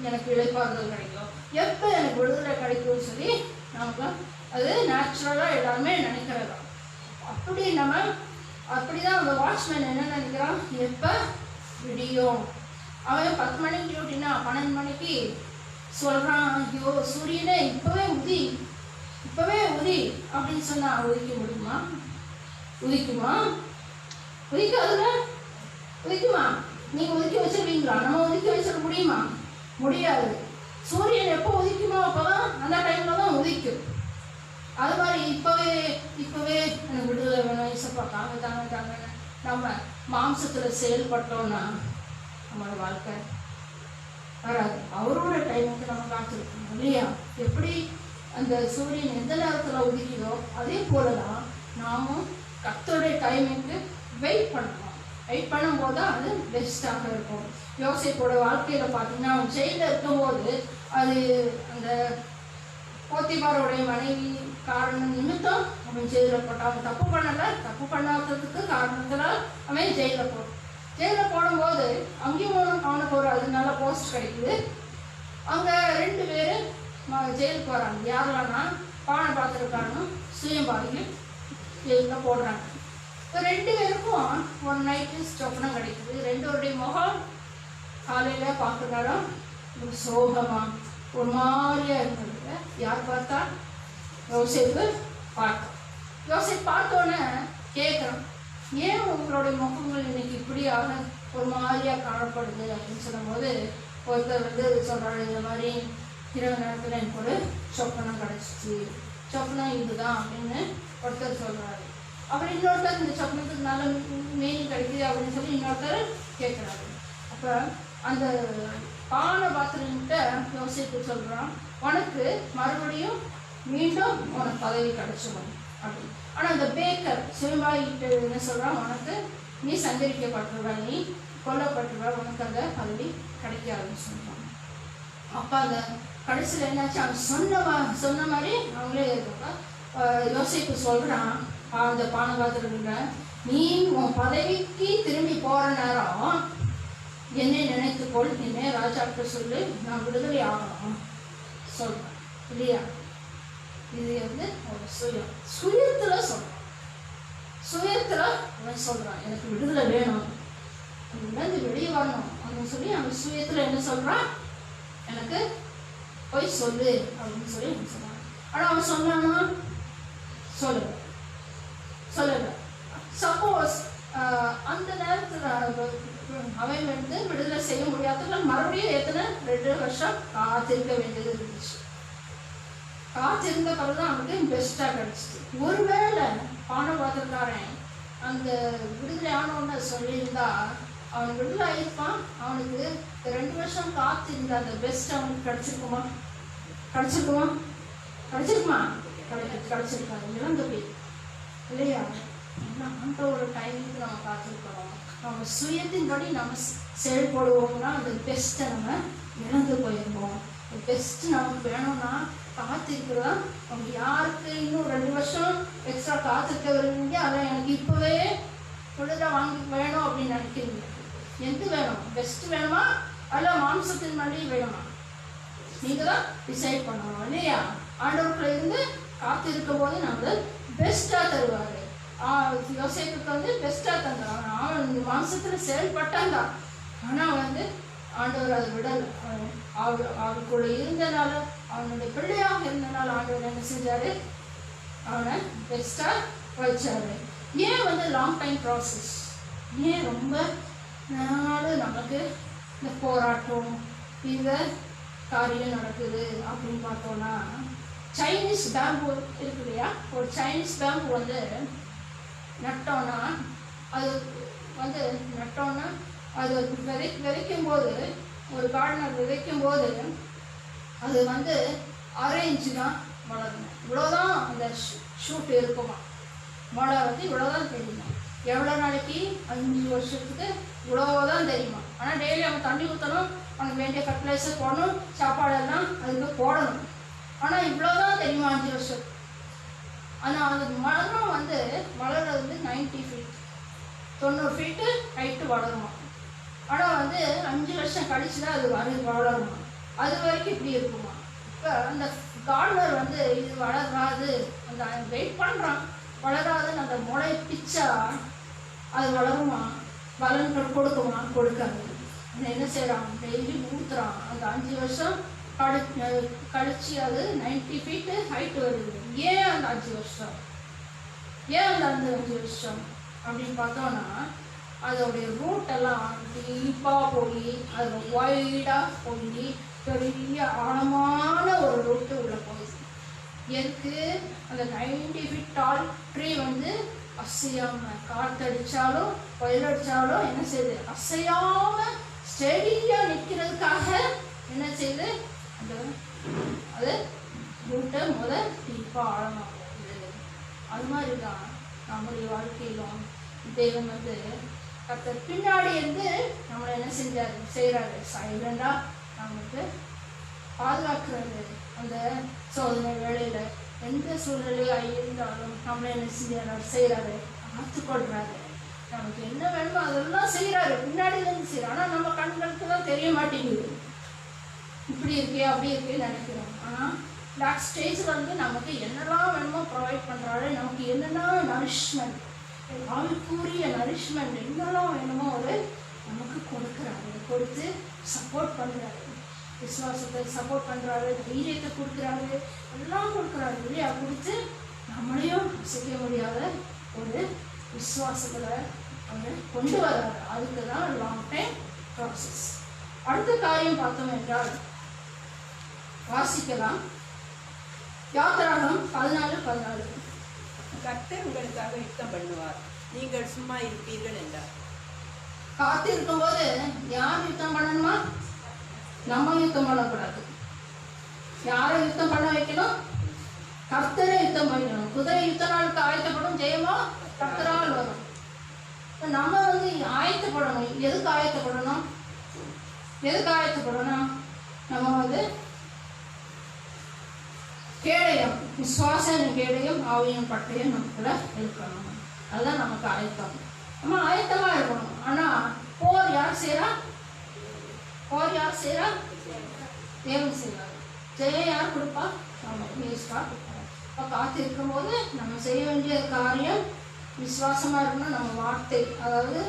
எனக்கு இளைப்பாறுதல் கிடைக்கும், எப்போ எனக்கு விடுதலை கிடைக்கும்னு சொல்லி நமக்கு அது நேச்சுரலாக எல்லாருமே நினைக்கிறதா. அப்படி நம்ம அப்படிதான் அந்த வாட்ச்மேன் என்ன நினைக்கிறான்? எப்போ விடியும். அவன் 10 மணிக்கு டியூட்டினா 12 மணிக்கு சொல்கிறான், ஐயோ சூரியனே இப்போவே உதி, இப்போவே உதி அப்படின்னு சொன்னால் உதிக்க முடியுமா? உதிக்குமா? உதிக்காதுல. உதிக்குமா? நீங்கள் ஒதுக்கி வச்சிருவீங்களா? நம்ம ஒதுக்கி வச்சிட முடியுமா? முடியாது. சூரியன் எப்போ உதிக்குமோ அப்போ தான் அந்த டைமில் தான் உதிக்கும். அது மாதிரி இப்போவே எனக்கு விடுதலை வேணும், இசப்பா தாங்க நம்ம மாம்சத்தில் செயல்பட்டோன்னா நம்மளோட வாழ்க்கை வராது. அவரோட டைமுக்கு நம்ம காத்திருக்கணும் இல்லையா? எப்படி அந்த சூரியன் எந்த நேரத்தில் உதிக்குதோ அதே போல தான் நாமும் கர்த்தருடைய டைமுக்கு வெயிட் பண்ணணும். வெயிட் பண்ணும்போது தான் அது பெஸ்ட்டாக இருக்கும். யோசேப்போட வாழ்க்கையில் பார்த்தீங்கன்னா அவன் ஜெயிலில் இருக்கும்போது அது அந்த போத்திபாரோடைய மனைவி காரணம் நிமித்தம் அவன் ஜெயிலில் போட்டான். அவன் தப்பு பண்ணலை, தப்பு பண்ணாததுக்கு காரணத்தினால் அவன் ஜெயிலில் போட்டான். ஜெயிலில் போடும்போது அங்கேயும் அவனுக்கு ஒரு அது நல்ல போஸ்ட் கிடைக்குது. அங்கே 2 பேர் ஜெயிலுக்கு போகிறாங்க. யாரெல்லாம்னா பானை பார்த்துருக்காரனும் சுயம்பாடியும் ஜெயிலில் போடுறாங்க. இப்போ 2 பேருக்கும் ஒரு நைட்டு சொப்பனம் கிடைக்குது. 2 பேருடைய முகம் காலையில் பார்க்குறாலும் ஒரு சோகமாக ஒரு மாதிரியாக இருந்தது. யார் பார்த்தா? யோசேப்பு பார்த்தோம். யோசேப்பு பார்த்தோன்னே கேட்குறோம், ஏன் உங்களுடைய முகங்கள் இன்னைக்கு இப்படியாக ஒரு மாதிரியாக காணப்படுது அப்படின்னு சொல்லும்போது ஒருத்தர் வந்து சொல்கிறாரு, இந்த மாதிரி இரவு நேரத்தில் எனக்கு ஒரு சொப்பனம் கிடச்சிச்சு, சொப்பனம் இதுதான் அப்படின்னு ஒருத்தர் சொல்கிறாரு. அப்புறம் இன்னொருத்தர் இந்த சொப்பனத்துக்கு நல்ல மீனிங் கிடைக்குது அப்படின்னு சொல்லி இன்னொருத்தர் கேட்குறாரு. அப்போ அந்த பானை பாத்திரன்ட்ட யோசித்து சொல்கிறான், உனக்கு மறுபடியும் மீண்டும் உனக்கு பதவி கிடைச்சிடும் அப்படின்னு. ஆனால் அந்த பேக்கர் சிறுமாயிட்டு என்ன சொல்கிறான், உனக்கு நீ சந்தரிக்கப்பட்டுருவ, நீ கொல்லப்பட்டுருவ, உனக்கு அந்த பதவி கிடைக்காதுன்னு சொல்கிறான். அப்போ அந்த கடைசியில் என்னாச்சு, அவன் சொன்ன மாதிரி அவங்களே யோசிப்பு சொல்கிறான், அந்த பானை பாத்திரங்க, நீ உன் பதவிக்கு திரும்பி போகிற நேரம் என்னை நினைத்துக்கொள், என்னை ராஜாக்கிட்ட சொல்லு, நான் விடுதலை ஆகணும் சொல்கிறேன் இல்லையா? இது வந்து ஒரு சுயத்தில் சொல்கிறான். சுயத்தில் அவன் சொல்கிறான், எனக்கு விடுதலை வேணும், அதுலேருந்து வெளியே வரணும் அப்படின்னு சொல்லி அவன் சுயத்தில் என்ன சொல்கிறான், எனக்கு போய் சொல்லு அப்படின்னு சொல்லி அவன் சொன்னான். ஆனால் அவன் சொன்னான்னா சொல்லலை. சப்போஸ் அந்த நேரத்தில் அவன் வந்து விடுதலை செய்ய முடியாததுல மறுபடியும் 2 வருஷம் காத்திருக்க வேண்டியது இருந்துச்சு. காத்திருந்த பிறகு தான் அவனுக்கு பெஸ்ட்டாக கிடச்சிது. ஒருவேளை பானபாத்திரக்காரன் அந்த விடுதலை ஆனோன்னு சொல்லியிருந்தா அவன் விடுதலை ஆயிருப்பான். அவனுக்கு 2 வருஷம் காத்திருந்த அந்த பெஸ்ட் அவனுக்கு கிடைச்சிருக்குமா? கிடைச்சிருக்காது. இழந்து போய் இல்லையா? அந்த ஒரு டைமுக்கு நம்ம காத்திருக்கிறோம். நம்ம சுயத்தின்படி நம்ம செயல்படுவோம்னா அந்த பெஸ்ட்டை நம்ம இழந்து போயிருக்கோம். பெஸ்ட்டு நமக்கு வேணும்னா காத்திருக்கிறதா. அவங்க யாருக்கு இன்னும் 2 வருஷம் எக்ஸ்ட்ரா காத்திருக்க வருவீங்க, அதை எனக்கு இப்போவே விடுதலை வாங்கி வேணும் அப்படின்னு நினைக்கிறீங்க. எது வேணும்? பெஸ்ட்டு வேணுமா அல்ல மாம்சத்தின் மடி வேணுமா? நீங்கள் தான் டிசைட் பண்ணணும் இல்லையா? ஆண்டவர்களை இருந்து காத்திருக்கும் போது நம்ம பெஸ்ட்டாக தருவார். யோசேப்புக்கு வந்து பெஸ்ட்டாக தந்தார். அவன் இந்த மாம்சத்தில் செயல்பட்டான் தான். ஆனால் வந்து ஆண்டவர் அதை விடலை. அவருக்குள்ள இருந்தனால, அவனுடைய பிள்ளையாக இருந்தனால ஆண்டவர் என்ன செஞ்சார்? அவனை பெஸ்ட்டாக வச்சார். ஏன் வந்து லாங் டைம் ப்ராசஸ்? ஏன் ரொம்ப நாள் நமக்கு இந்த போராட்டம் இந்த காரியம் நடக்குது அப்படின்னு பார்த்தோன்னா, சைனீஸ் பேம்பு இருக்கு இல்லையா? ஒரு சைனீஸ் பேம்பு வந்து நட்டோன்னா அது விதைக்கும் போது, ஒரு கார்டனர் விதைக்கும் போது அது வந்து அரேஞ்சு தான் வளரணும். இவ்வளோதான் அந்த ஷூட் இருக்குமா, மழை வந்து இவ்வளோதான் தெரியுமா. எவ்வளோ நாளைக்கு? 5 வருஷத்துக்கு இவ்வளோதான் தெரியுமா. ஆனால் டெய்லி அவன் தண்ணி ஊற்றணும், அவனுக்கு வேண்டிய ஃபர்டிலைசர் போடணும், சாப்பாடெல்லாம் அதுக்கு போடணும். ஆனால் இவ்வளோதான் தெரியுமா 5 வருஷம். ஆனால் அந்த மரம் வந்து வளர்றது 90 ஃபீட் 90 ஃபீட்டு ஹைட்டு வளருமா. ஆனால் வந்து 5 வருஷம் கழிச்சு தான் அது வளருமா. அது வரைக்கும் இப்படி இருக்குமா. இப்போ அந்த கார்டனர் வந்து இது வளராது, அந்த வெயிட் பண்ணுறான், வளராதுன்னு அந்த முளை பிச்சா அது வளருமா? பலன்கள் கொடுக்குமா? கொடுக்காது. அந்த என்ன செய்கிறான்? டெய்லி ஊற்றுறான். அந்த 5 வருஷம் கழிச்சு அது 90 ஃபீட்டு ஹைட்டு வருது. ஏன் அந்த 5 வருஷம்? ஏன் அந்த 5 வருஷம் அப்படின்னு பார்த்தோன்னா, அதோடைய ரூட்டெல்லாம் டீப்பாக போய் அது வைடாக போய் பெரிய ஆழமான ஒரு ரூட்டு உள்ள போகுது. எதுக்கு? அந்த 90 ஃபீட் டால் ட்ரீ வந்து அசையாமல், காற்றடித்தாலும் புயல் அடித்தாலும் என்ன செய்யுது? அசையாமல் ஸ்டெடியாக நிற்கிறதுக்காக என்ன செய்யுது? அது ரூட்டை டீப்பாக ஆழமாக போகுது. அது மாதிரி தான் நம்முடைய வாழ்க்கையிலும் தேவன் வந்து கர்த்தர் பின்னாடி இருந்து நம்மளை என்ன செய்கிறாரு? சைலண்டாக நமக்கு பாதுகாக்கிறாரு. அந்த சோதனை வேளையில் எந்த சூழ்நிலையாக இருந்தாலும் நம்மளை என்ன செய்கிறாரு? பார்த்துக்கொள்கிறாரு. நமக்கு என்ன வேணுமோ அதெல்லாம் செய்கிறாரு, பின்னாடியிலேருந்து செய்கிறார். ஆனால் நம்ம கண்களுக்கு தான் தெரிய மாட்டேங்குது. இப்படி இருக்கே அப்படி இருக்கே நினைக்கிறோம். ஆனால் பேக் ஸ்டேஜில் வந்து நமக்கு என்னெல்லாம் வேணுமோ ப்ரொவைட் பண்ணுறாரு. நமக்கு என்னென்னா நரிஷ்மெண்ட், ஆவிக்குரிய நரிஷ்மெண்ட் என்னெல்லாம் வேணுமோ அவர் நமக்கு கொடுக்குறாரு. கொடுத்து சப்போர்ட் பண்ணுறாரு. விசுவாசத்தை சப்போர்ட் பண்ணுறாரு, தைரியத்தை கொடுக்குறாரு, எல்லாம் கொடுக்குறாரு இல்லையா? கொடுத்து நம்மளையும் அசைக்க முடியாத ஒரு விசுவாசத்தில் அவர் கொண்டு வர்றாரு. அதுக்கு தான் லாங் டைம் ப்ராசஸ். அடுத்த காரியம் பார்த்தோம் என்றால் வாசிக்கலாம். யாத்திராகமம் 14:14. கர்த்தர் உங்களுக்காக யுத்தம் பண்ணுவார், நீங்கள் சும்மா இருப்பீர்கள் என்றார். காத்திருக்கும் போது யார் யுத்தம் பண்ணணுமா? நம்ம யுத்தம் பண்ணக்கூடாது. யாரை யுத்தம் பண்ண வைக்கணும்? கர்த்தரை யுத்தம் பண்ணணும். குதிரை யுத்த நாளுக்கு ஆயத்தப்படும், ஜெயமோ கர்த்தரால் வரும். நம்ம வந்து ஆயத்தப்படணும். எதுக்கு ஆயத்தப்படணும்? நம்ம வந்து கேடயம், விசுவாசம் கேடயம், ஆவியின் பட்டயம் நமக்குள்ள இருக்கணும். அதுதான் நமக்கு ஆயத்தம். நம்ம ஆயத்தமாக இருக்கணும். ஆனால் போர் யார் செய்கிறா? தேவன் செய்வார். ஜெயம் யார் கொடுப்பா? நம்ம வேஸ்டாக கொடுப்பார். இப்போ காத்து இருக்கும்போது நம்ம செய்ய வேண்டிய காரியம் விசுவாசமாக இருக்கணும். நம்ம வார்த்தை, அதாவது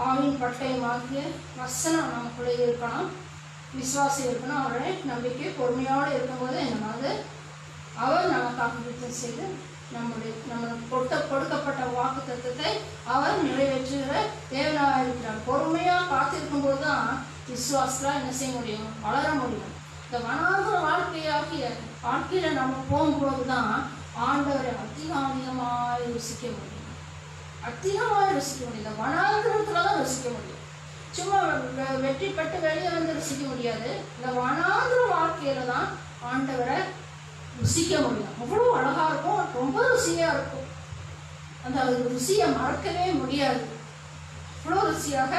ஆவின் பட்டயமாகிய வசனம் நமக்குள்ளே இருக்கணும், விசுவாசம் இருக்கணும். அவருடைய நம்பிக்கை பொறுமையோடு இருக்கும்போது என்னமாவது அவர் நமக்காக யுத்தம் செய்து நம்மளுக்கு கொடுக்கப்பட்ட வாக்கு தத்துவத்தை அவர் நிறைவேற்றுகிற தேவனாக இருக்கிறார். பொறுமையாக காத்திருக்கும் போது தான் விசுவாசத்தில் என்ன செய்ய முடியும், வளர முடியும். இந்த வனாந்திர வாழ்க்கையில நம்ம போகும்போது தான் ஆண்டவரை அதிகமாக ருசிக்க முடியும். இந்த வனாந்திரத்துல தான் ருசிக்க முடியும். சும்மா வெற்றி பெற்று வெளியே வந்து ருசிக்க முடியாது. இந்த வனாந்திர வாழ்க்கையில தான் ஆண்டவரை ருசிக்க முடியும். அவ்வளோ அழகா இருக்கும், ரொம்ப ருசியா இருக்கும். அந்த ருசியை மறக்கவே முடியாது. அவ்வளோ ருசியாக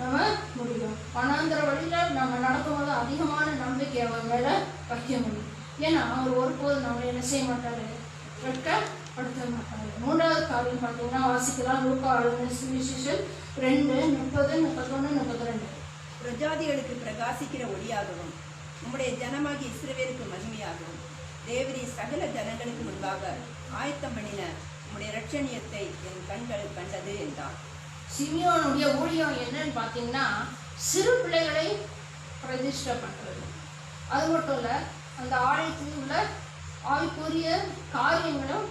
நம்ம முடியும். வனாந்திர வழியில நம்ம நடக்கும்போது அதிகமான நம்பிக்கை அவர் மேல வைக்க முடியும். ஏன்னா அவர் ஒருபோது நம்மளை என்ன செய்ய மாட்டாரு, வெட்கப்படுத்த மாட்டாரு. மூன்றாவது காரியம் பார்த்தீங்கன்னா வாசிக்கலாம். லூக்கா 2:30-31-32. பிரஜாதிகளுக்கு பிரகாசிக்கிற ஒளியாகவும் உம்முடைய ஜனமாகி இஸ்ரவேலுக்கு மகிமையாகவும் தேவரீ சகல ஜனங்களுக்கு முன்பாக ஆயத்தம் பண்ணின உம்முடைய இரட்சணியத்தை என் கண்கள் கண்டது என்றார். சிமியோனுடைய ஊழியம் என்னன்னு பார்த்தீங்கன்னா சிறு பிள்ளைகளை பிரதிஷ்டை பண்ணுறது. அது மட்டும் இல்லை, அந்த ஆலயத்தில் உள்ள ஆவிக்குரிய காரியங்களும்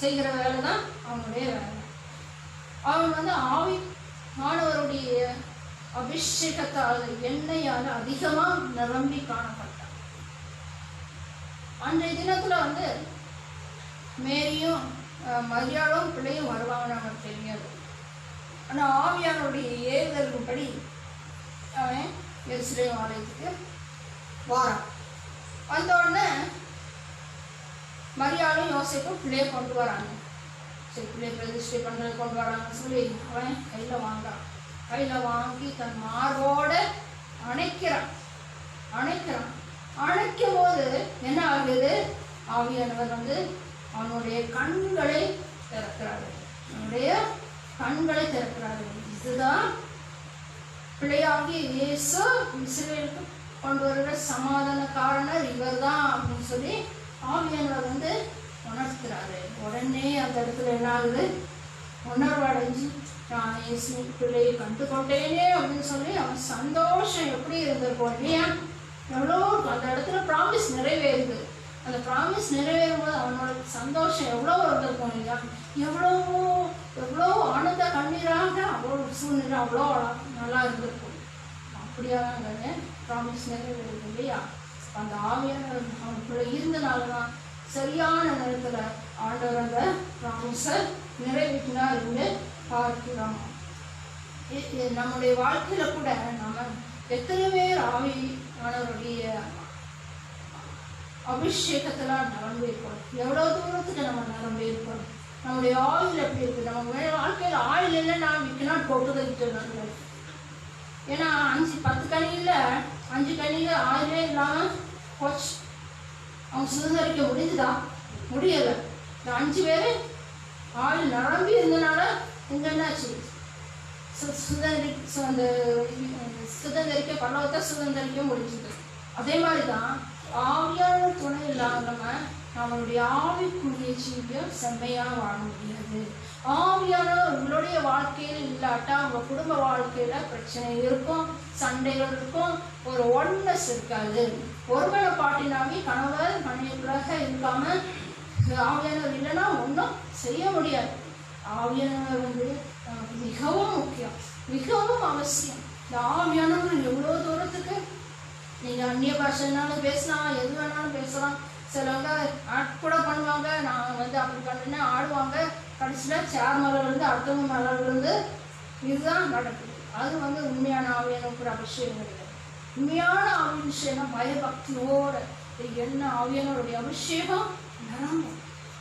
செய்கிற வேலை தான் அவனுடைய வேலை. அவன் ஆவி மாணவருடைய அபிஷேகத்தால் எண்ணெயால் அதிகமாக நிரம்பி காணப்பட்டான். அன்றைய தினத்தில் மேரியும் மரியாளும் பிள்ளையும் வருவாங்கன்னு நமக்கு தெரியாது. ஆனால் ஆவியானுடைய ஏறுதலின்படி அவன் எருசலேம் ஆலயத்துக்கு வாரான். வந்த உடனே மரியாளும் யோசேப்பும் பிள்ளையை கொண்டு வராங்க. சரி, பிள்ளையை பிரதிஷ்டை பண்ணுறது கொண்டு வராங்கன்னு சொல்லி அவன் கையில் வாங்குறான். கையில் வாங்கி தன் மார்போட அணைக்கிறான். அணைக்கும் போது என்ன ஆகுது, ஆவியானவர் அவனுடைய கண்களை திறக்கிறார்கள். இதுதான் பிள்ளையாகிய இயேசு இஸ்ரவேலுக்கு கொண்டு வருகிற சமாதான காரணர் இவர் தான் அப்படின்னு சொல்லி ஆவியானவர் உணர்த்துறாரு. உடனே அந்த இடத்துல என்ன ஆகுது, உணர்வு அடைஞ்சு நான் இயேசு பிள்ளையை கண்டு கொண்டேனே அப்படின்னு சொல்லி அவன் சந்தோஷம் எப்படி இருந்திருக்கும் இல்லையா? எவ்வளோ அந்த இடத்துல ப்ராமிஸ் நிறைவேறுது. அந்த ப்ராமிஸ் நிறைவேறும் போது அவனோட சந்தோஷம் எவ்வளோ இருந்திருக்கும் இல்லையா? எவ்வளோ ஆனந்த கண்ணீராக அவ்வளோ சூழ்நிலை அவ்வளோ நல்லா இருந்திருக்கும். அப்படியாக ப்ராமிஸ் நிறைவேறுது இல்லையா? அந்த ஆவியான அவனுக்குள்ள இருந்தனால தான் சரியான நேரத்தில் ஆண்டவர் அந்த ப்ராமிஸை நிறைவேற்றினார் என்று பார்க்கிறோம். நம்முடைய வாழ்க்கையில கூட நம்ம எத்தனை பேர் ஆவியானவருடைய அபிஷேகத்துல நிரம்பி இருக்கணும். எவ்வளவு தூரத்துக்கு நம்ம நிரம்பி இருக்கணும். நம்முடைய ஆயில் எப்படி இருக்கு, நம்ம வாழ்க்கையில ஆயில் இல்லைன்னா விற்கலாம் போட்டுக்கிட்டு. ஏன்னா 10 கனியில 5 கனியில ஆயிலே இல்லாம போச்சு. அவங்க சுதந்திரிக்க முடிஞ்சுதா? முடியலை. இந்த 5 பேர் ஆயில் நிரம்பி இருந்தனால இங்க என்னாச்சு, சுதந்திரிக்க பல்லவத்தை சுதந்திரிக்க முடிஞ்சுது. அதே மாதிரி தான் ஆவியான துணை இல்லாம நம்மளுடைய ஆவிக்குரிய ஜீவியம் செம்மையாக வாழ முடியாது. ஆவியானவர் உங்களுடைய வாழ்க்கையில் இல்லாட்டா உங்க குடும்ப வாழ்க்கையில பிரச்சனை இருக்கும், சண்டைகள் இருக்கும், ஒரு ஒன்னஸ் இருக்காது. ஒருவேளை பாட்டினாவே கணவர் மனைவியாக இருக்காம ஆவியானவர் இல்லைன்னா ஒன்றும் செய்ய முடியாது. ஆவியானவர் மிகவும் முக்கியம், மிகவும் அவசியம். இந்த ஆவியானவர் எவ்வளோ தூரத்துக்கு நீங்கள் அந்நிய பாஷைனாலும் பேசலாம், எது வேணாலும் பேசலாம். சிலவங்க ஆக்ட் கூட பண்ணுவாங்க. நான் அப்படி பண்ணுன்னா ஆடுவாங்க. கடைசியில் சேர் மேலேருந்து அடுத்தவங்க மேலேருந்து இதுதான் நடக்குது. அது உண்மையான ஆவியானவர் அபிஷேகம் கிடையாது. உண்மையான அபிஷேகம் பயபக்தியோட என்ன ஆவியானவருடைய அபிஷேகம்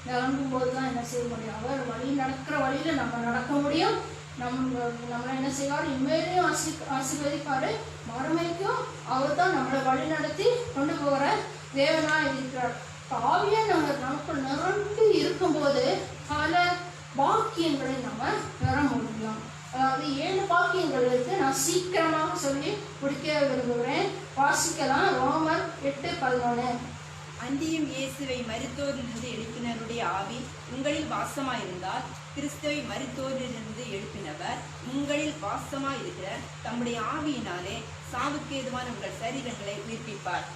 நிரம்பும் போது தான் என்ன செய்ய முடியும். அவர் வழி நடக்கிற வழியில் நம்ம நடக்க முடியும். நம்மளை என்ன செய்வார், இம்மையிலையும் ஆசீர்வதிப்பாரு, மறுமைக்கும் அவர் தான் நம்மளை வழி நடத்தி கொண்டு போகிற தேவனாக இருக்கிறார். ஆவியானவர் நமக்குள் நிரம்பி இருக்கும்போது பல பாக்கியங்களை நம்ம பெற முடியும். அதாவது 7 பாக்கியங்கள் இருக்கு. நான் சீக்கிரமாக சொல்லி முடிக்க விரும்புகிறேன். வாசிக்கலாம். ரோமர் 8:11. அந்தியும் இயேசுவை மரித்தோரிலிருந்து எழுப்பினருடைய ஆவி உங்களில் வாசமாயிருந்தால் கிறிஸ்துவை மரித்தோரிலிருந்து எழுப்பினவர் உங்களில் வாசமாயிருக்கிற தம்முடைய ஆவியினாலே சாவுக்கு ஏதுவான உங்கள் சரீரங்களை உயிர்ப்பிப்பார்.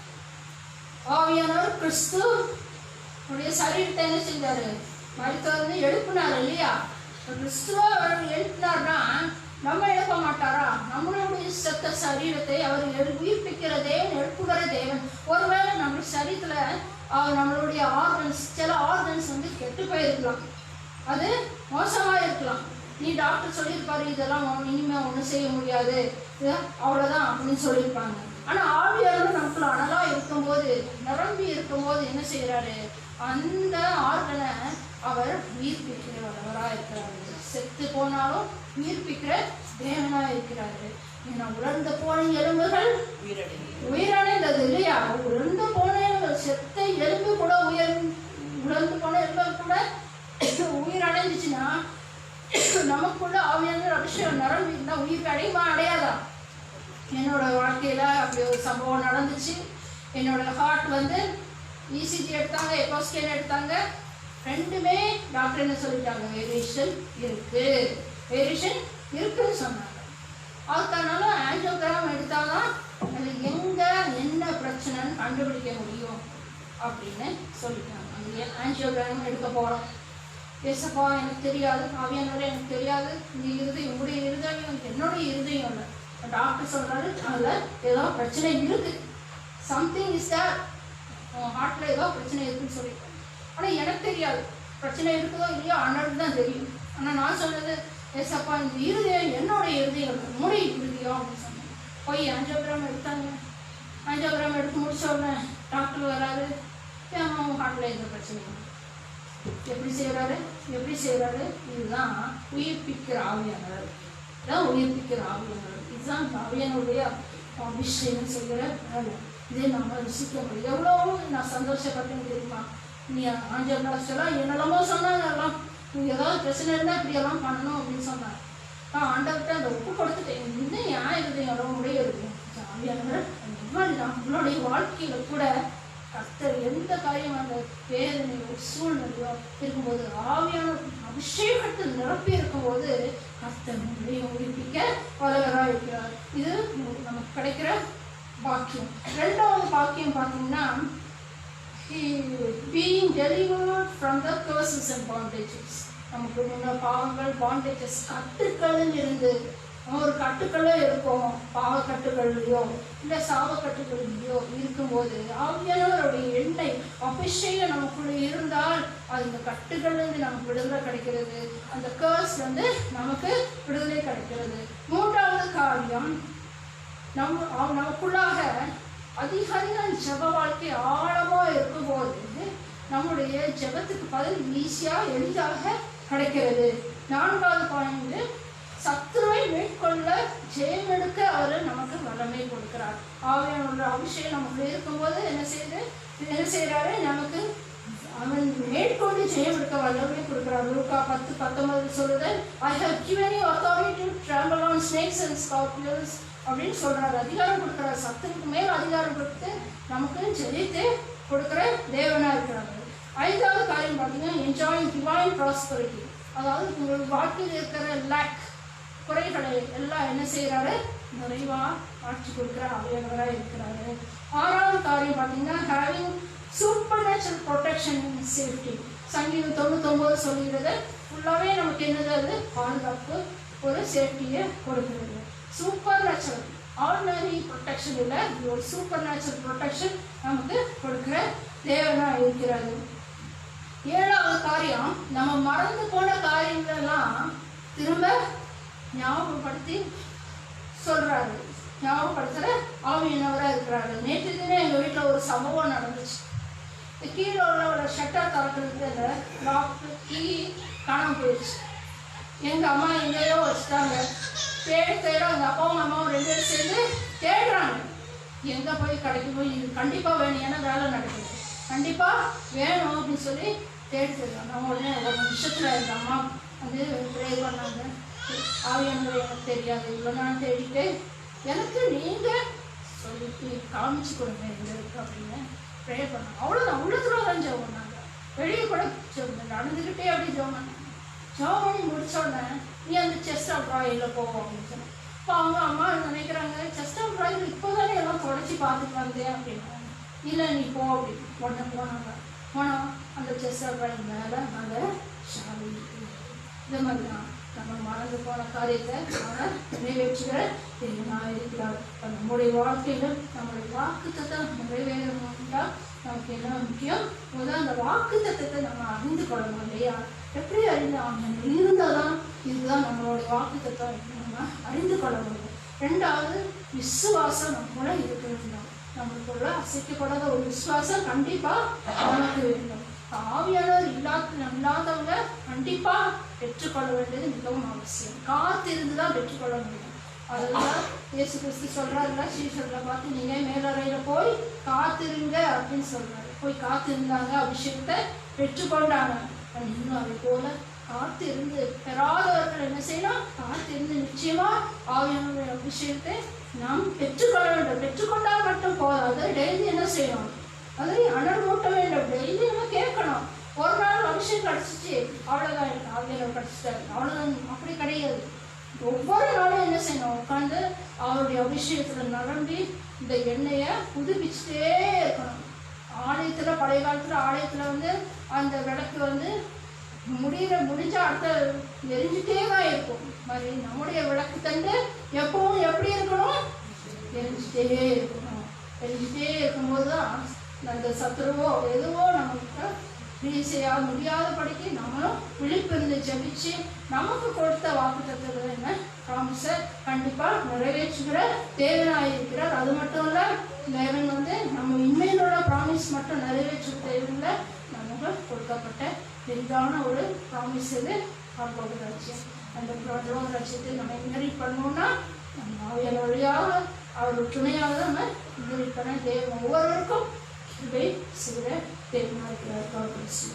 ஆவியானவர் கிறிஸ்து உடைய சரீரத்தை என்ன செஞ்சாரு? மரித்தோர்ந்து எழுப்பினார் இல்லையா? கிறிஸ்துவ அவர் எழுப்பினார்னா நம்ம எழுப்ப மாட்டாரா? நம்மளுடைய செத்த சரீரத்தை அவர் உயிர்ப்பிக்கிற தேவன், எழுப்புகிற தேவன். ஒருவேளை நம்ம சரீரத்துல நம்மளுடைய ஆர்கன்ஸ், சில ஆர்கன்ஸ் வந்து கெட்டு போயிருக்கலாம், அது மோசமா இருக்கலாம். நீ டாக்டர் சொல்லியிருப்பாரு இதெல்லாம் இனிமே ஒன்றும் செய்ய முடியாது, அவ்வளோதான் அப்படின்னு சொல்லியிருப்பாங்க. ஆனால் ஆவியானவர் நமக்குள்ள அனலா இருக்கும்போது, நிரம்பி இருக்கும்போது என்ன செய்யறாரு? அந்த ஆர்கனை அவர் உயிர்ப்பிக்கிறவராக இருக்கிறாரு. செத்து போனாலும் உயிர்ப்பிக்கிற தேவனா இருக்கிறாரு. ஏன்னா உலர்ந்த போன எலும்புகள் உயிரடைந்தது இல்லையா? உலர்ந்து போன செத்த எலும்பு கூட உலர்ந்து போன எலும்பு கூட உயிரடைஞ்சிச்சுன்னா நமக்குள்ள ஆவியானவர் அபிஷேகம் நிரம்பி இருந்தா உயிர் அடையுமா அடையாதா? என்னோட வாழ்க்கையில அப்படி ஒரு சம்பவம் நடந்துச்சு. என்னோட ஹார்ட் வந்து இசிஜி எடுத்தாங்க, எக்கோ ஸ்கேன் எடுத்தாங்க. ரெண்டுமே டாக்டர் என்ன சொல்லிட்டாங்க? வேரியேஷன் இருக்குன்னு சொன்னாங்க. அதுக்கான ஆஞ்சியோகிராம் எடுத்தாதான் அது எங்க என்ன பிரச்சனைன்னு கண்டுபிடிக்க முடியும் அப்படின்னு சொல்லிட்டாங்க. அந்த ஆஞ்சியோகிராம் எடுக்க போறோம். ஏசப்பா எனக்கு தெரியாது, ஆவியானவரே எனக்கு தெரியாது, இந்த இருதயம் உங்களுடைய இருதயம் என்னுடைய இருதயம் இல்லை. டாக்டர் சொல்றாரு அதுல ஏதோ பிரச்சனை இருக்கு, சம்திங் இஸ் தேர், ஹார்ட்ல ஏதோ பிரச்சனை இருக்குன்னு சொல்லிட்டாங்க. ஆனால் எனக்கு தெரியாது பிரச்சனை இருக்குதோ இல்லையோ, அண்ணனுக்கு தான் தெரியும். ஆனால் நான் சொன்னது ஏசப்பா இந்த இருதயம் என்னுடைய இருதயம் உங்களுடைய இருதயம் அப்படின்னு சொன்னேன். போய் ஆஞ்சியோகிராம் எடுத்தாங்க. ஆஞ்சியோகிராம் எடுத்து முடிச்ச உடனே டாக்டர் வராரு, ஹார்ட்ல எந்த பிரச்சனையும். எப்படி செய்யறாரு? இதுதான் உயிர்ப்பிக்கிற ஆவியானவர், இதான் உயிர்ப்பிக்கிற ஆவியானவர். இதுதான் ஆவியானுடைய அபிஷேகம் செய்கிற வேலை. இதே நம்ம ருசிக்க முடியும். எவ்வளோ நான் சந்தோஷப்பட்டேன்னு தெரியுமா? நீ ஆஞ்சலாம் என்னெல்லாமோ சொன்னாங்க, எல்லாம் நீ ஏதாவது பிரச்சனை இருந்தால் இப்படியெல்லாம் பண்ணணும் அப்படின்னு சொன்னாங்க. நான் ஆண்டவர்கிட்ட அந்த ஒப்பு கொடுத்துட்டேன். இன்னும் ஏன் இருதயம் உடைய இருக்கும் ஆவியானவர். அந்த மாதிரி நம்மளுடைய வாழ்க்கையில கூட கர்த்தர் எந்த காரியம் அந்த வேதனையோ சூழ்நிலையோ இருக்கும்போது ஆவியான அபிஷேகத்தில் நிரப்பி இருக்கும்போது கர்த்தர் உயிர்ப்பிக்க வல்லவராக இருக்கிறார். இது நமக்கு கிடைக்கிற பாக்கியம். ரெண்டாவது பாக்கியம் பார்த்தீங்கன்னா being delivered from the curses and bondages. நமக்கு முன்ன பாவங்கள், பாண்டேஜஸ், கட்டுக்களில் இருந்து ஒரு கட்டுக்களே இருக்கும். பாவக்கட்டுகள்லையோ இல்லை சாவக்கட்டுகள்லையோ இருக்கும்போது ஆவியானவருடைய எண்ணெய் அபிஷேகம் நமக்குள்ள இருந்தால் அது இந்த கட்டுகள்லேருந்து நமக்கு விடுதலை கிடைக்கிறது. அந்த கர்ஸ் வந்து நமக்கு விடுதலை கிடைக்கிறது. மூன்றாவது காரியம், நமக்குள்ளாக அதிகாரிகள் ஜெப வாழ்க்கை ஆழமாக இருக்கும்போது நம்முடைய ஜெபத்துக்கு பதில் ஈஸியாக எளிதாக கிடைக்கிறது. நான்காவது பாயிண்ட், சத்துருவை மேற்கொள்ள ஜெயமெடுக்க அவர் நமக்கு வல்லமை கொடுக்கிறார். ஆவியானவருடைய அபிஷேகம் நமக்கு இருக்கும்போது என்ன செய்யறாரு? நமக்கு அவன் மேற்கொண்டு ஜெயம் எடுக்க வல்லமை கொடுக்கிறார். லூக்கா 10:19 சொல்லுது, I have given you authority to trample on snakes and scorpions அப்படின்னு சொல்றாரு. அதிகாரம் கொடுக்கிறார். சத்துருக்கு மேல் அதிகாரம் கொடுத்து நமக்கு ஜெயித்து கொடுக்குற தேவனா இருக்கிறாங்க. ஐந்தாவது காரியம் பார்த்தீங்கன்னா என்ஜாயிங் டிவைன் ப்ராஸ்பரிட்டி. அதாவது உங்கள் வாழ்க்கையில் இருக்கிற லேக், குறைகளை எல்லாம் என்ன செய்யறாரு? நிறைவா ஆட்சி கொடுக்குற ஆவியானவராக இருக்கிறாரு. ஆறாவது காரியம் பார்த்தீங்கன்னா having super natural protection and safety. சங்கீதம் 99 சொல்லுகிறது ஃபுல்லாகவே நமக்கு என்னது? அது பாதுகாப்பு, ஒரு சேஃப்டியை கொடுக்கிறது. சூப்பர் நேச்சுரல், ஆர்டினரி ப்ரொடெக்ஷன் இல்லை, ஒரு சூப்பர் நேச்சுரல் ப்ரொடெக்ஷன் நமக்கு கொடுக்குற தேவனா இருக்கிறது. ஏழாவது காரியம், நம்ம மறந்து போன காரியங்களெல்லாம் திரும்ப ஞாபகப்படுத்தி சொல்றாரு. ஞாபகப்படுத்துற ஆவியானவராக இருக்கிறாரு. நேற்று தினம் எங்கள் வீட்டில் ஒரு சம்பவம் நடந்துச்சு. கீழே உள்ள ஷட்டர் திறக்கிறதுக்கு அந்த லாக்கு கீ காணாமல் போயிடுச்சு. எங்கள் அம்மா எங்கேயோ வச்சுட்டாங்க. தேட அந்த அப்பாவும் அம்மாவும் 2 பேரும் சேர்ந்து தேடுறாங்க. எங்கே போய் கிடைக்கும், போய் இது கண்டிப்பாக வேணும், ஏன்னா வேலை நடக்குது, கண்டிப்பாக வேணும் அப்படின்னு சொல்லி தேடுறாங்க. நம்ம உடனே ஒரு நிமிஷத்தில் எங்கள் அம்மா வந்து ப்ரே பண்ணாங்க. ஆவியானவர் எனக்கு தெரியாது, இவ்வளோ நான் தேடிட்டு எனக்கு நீங்கள் சொல்லிட்டு காமிச்சு கொடுங்க எங்களுக்கு அப்படின்னு ப்ரே பண்ணாங்க. அவ்வளோதான், உள்ளத்துல வரைஞ்ச வெளியே கூட நடந்துக்கிட்டே அப்படி ஜோம் பண்ணாங்க. ஜோம் பண்ணி முடிச்ச உடனே நீ அந்த செஸ்ட் ஆஃப் ராயில் போவோம் அப்படின்னு சொன்னேன். இப்போ அவங்க அம்மா நினைக்கிறாங்க, செஸ்ட் ஆஃப் ராயில் இப்போதானே எல்லாம் தொடச்சி பார்த்துட்டு வந்தேன் அப்படின்னாங்க. இல்லை நீ போ அப்படின்னு உடனே போனோம். அந்த செஸ்ட் ஆஃப் ராயில் மேலே அந்த ஷாலி இந்த மாதிரி தான் நம்ம மறந்து போன காரியத்தை அவன் நிறைவேற்றுகிற தேவனாக இருக்கிறார். நம்முடைய வாழ்க்கையில் நம்முடைய வாக்குத்தத்தை நிறைவேறணும்னா நமக்கு என்ன முக்கியம்? முதல் அந்த வாக்குத்தத்தை நம்ம அறிந்து கொள்ளணும் இல்லையா? எப்படி அறிந்து அவன் இருந்தால் தான் இதுதான் நம்மளுடைய வாக்குத்தத்தம் நம்ம அறிந்து கொள்ள முடியும். ரெண்டாவது, விசுவாசம் நம்மள இருக்க வேண்டும். நம்மளுக்குள்ள அசைக்கப்படாத ஒரு விசுவாசம் கண்டிப்பாக நமக்கு வேண்டும். ஆவியானவர் இல்லாதவங்க கண்டிப்பா பெற்றுக்கொள்ள வேண்டியது மிகவும் அவசியம். காத்திருந்து தான் பெற்றுக்கொள்ள முடியும். அதுதான் இயேசு கிறிஸ்து சொல்றாருல, ஸ்ரீசர்களை பார்த்து நீங்க மேலறையில போய் காத்திருங்க அப்படின்னு சொல்றாரு. போய் காத்திருந்தாங்க, அபிஷேகத்தை பெற்றுக்கொண்டாங்க. இன்னும் அதை போல காத்திருந்து பெறாதவர்கள் என்ன செய்யணும்? காத்திருந்து நிச்சயமா ஆவியானவருடைய அபிஷேகத்தை நாம் பெற்றுக்கொள்ள வேண்டும். பெற்றுக்கொண்டால் மட்டும் போதாது, டெய்லி என்ன செய்யணும்? அதை அனல் மூட்ட வேண்டும். டெய்லி நம்ம கேட்கணும். ஒரு நாள் அபிஷேகம் கிடச்சிச்சு அவ்வளோதான், ஆவியானவர் கிடச்சிட்டாரு அவ்வளோதான், அப்படி கிடையாது. ஒவ்வொரு நாளும் என்ன செய்யணும்? உட்காந்து அவருடைய அபிஷேகத்தில் நிரம்பி இந்த எண்ணெயை புதுப்பிச்சுட்டே இருக்கணும். ஆலயத்தில், பழைய காலத்தில் ஆலயத்தில் அந்த விளக்கு முடிஞ்ச அடுத்த எரிஞ்சிட்டே தான் இருக்கும். மாதிரி நம்முடைய விளக்கு தண்டு எப்பவும் எப்படி இருக்கணும்? எரிஞ்சிட்டே இருக்கணும். எரிஞ்சிட்டே இருக்கும்போது தான் அந்த சத்துருவோ எதுவோ நமக்கு செய்ய முடியாதபடிக்கு நம்மளும் விழிப்பிருந்து ஜெபிச்சு நமக்கு கொடுத்த வாக்குத்தத்தத்தை என்ன ப்ராமிஸை கண்டிப்பாக நிறைவேற்றுகிற தேவனாக இருக்கிறார். அது மட்டும் இல்லை, தேவன் நம்ம இன்மையிலோட ப்ராமிஸ் மட்டும் நிறைவேற்ற தேவையில்லை, நமக்கு கொடுக்கப்பட்ட பெரிதான ஒரு ப்ராமிஸ் இது பரலோக ராஜ்யம். அந்த பரலோக ராஜ்யத்தை நம்ம இன்ஹெரிட் பண்ணோம்னா நம்ம ஆவியானவர் வழியாக அவர் துணையாக நம்ம இன்ஹெரிட் பண்ண தேவன் ஒவ்வொருவருக்கும் கிருபை செய்கிற தேவனாக இருக்கிறார். God bless you.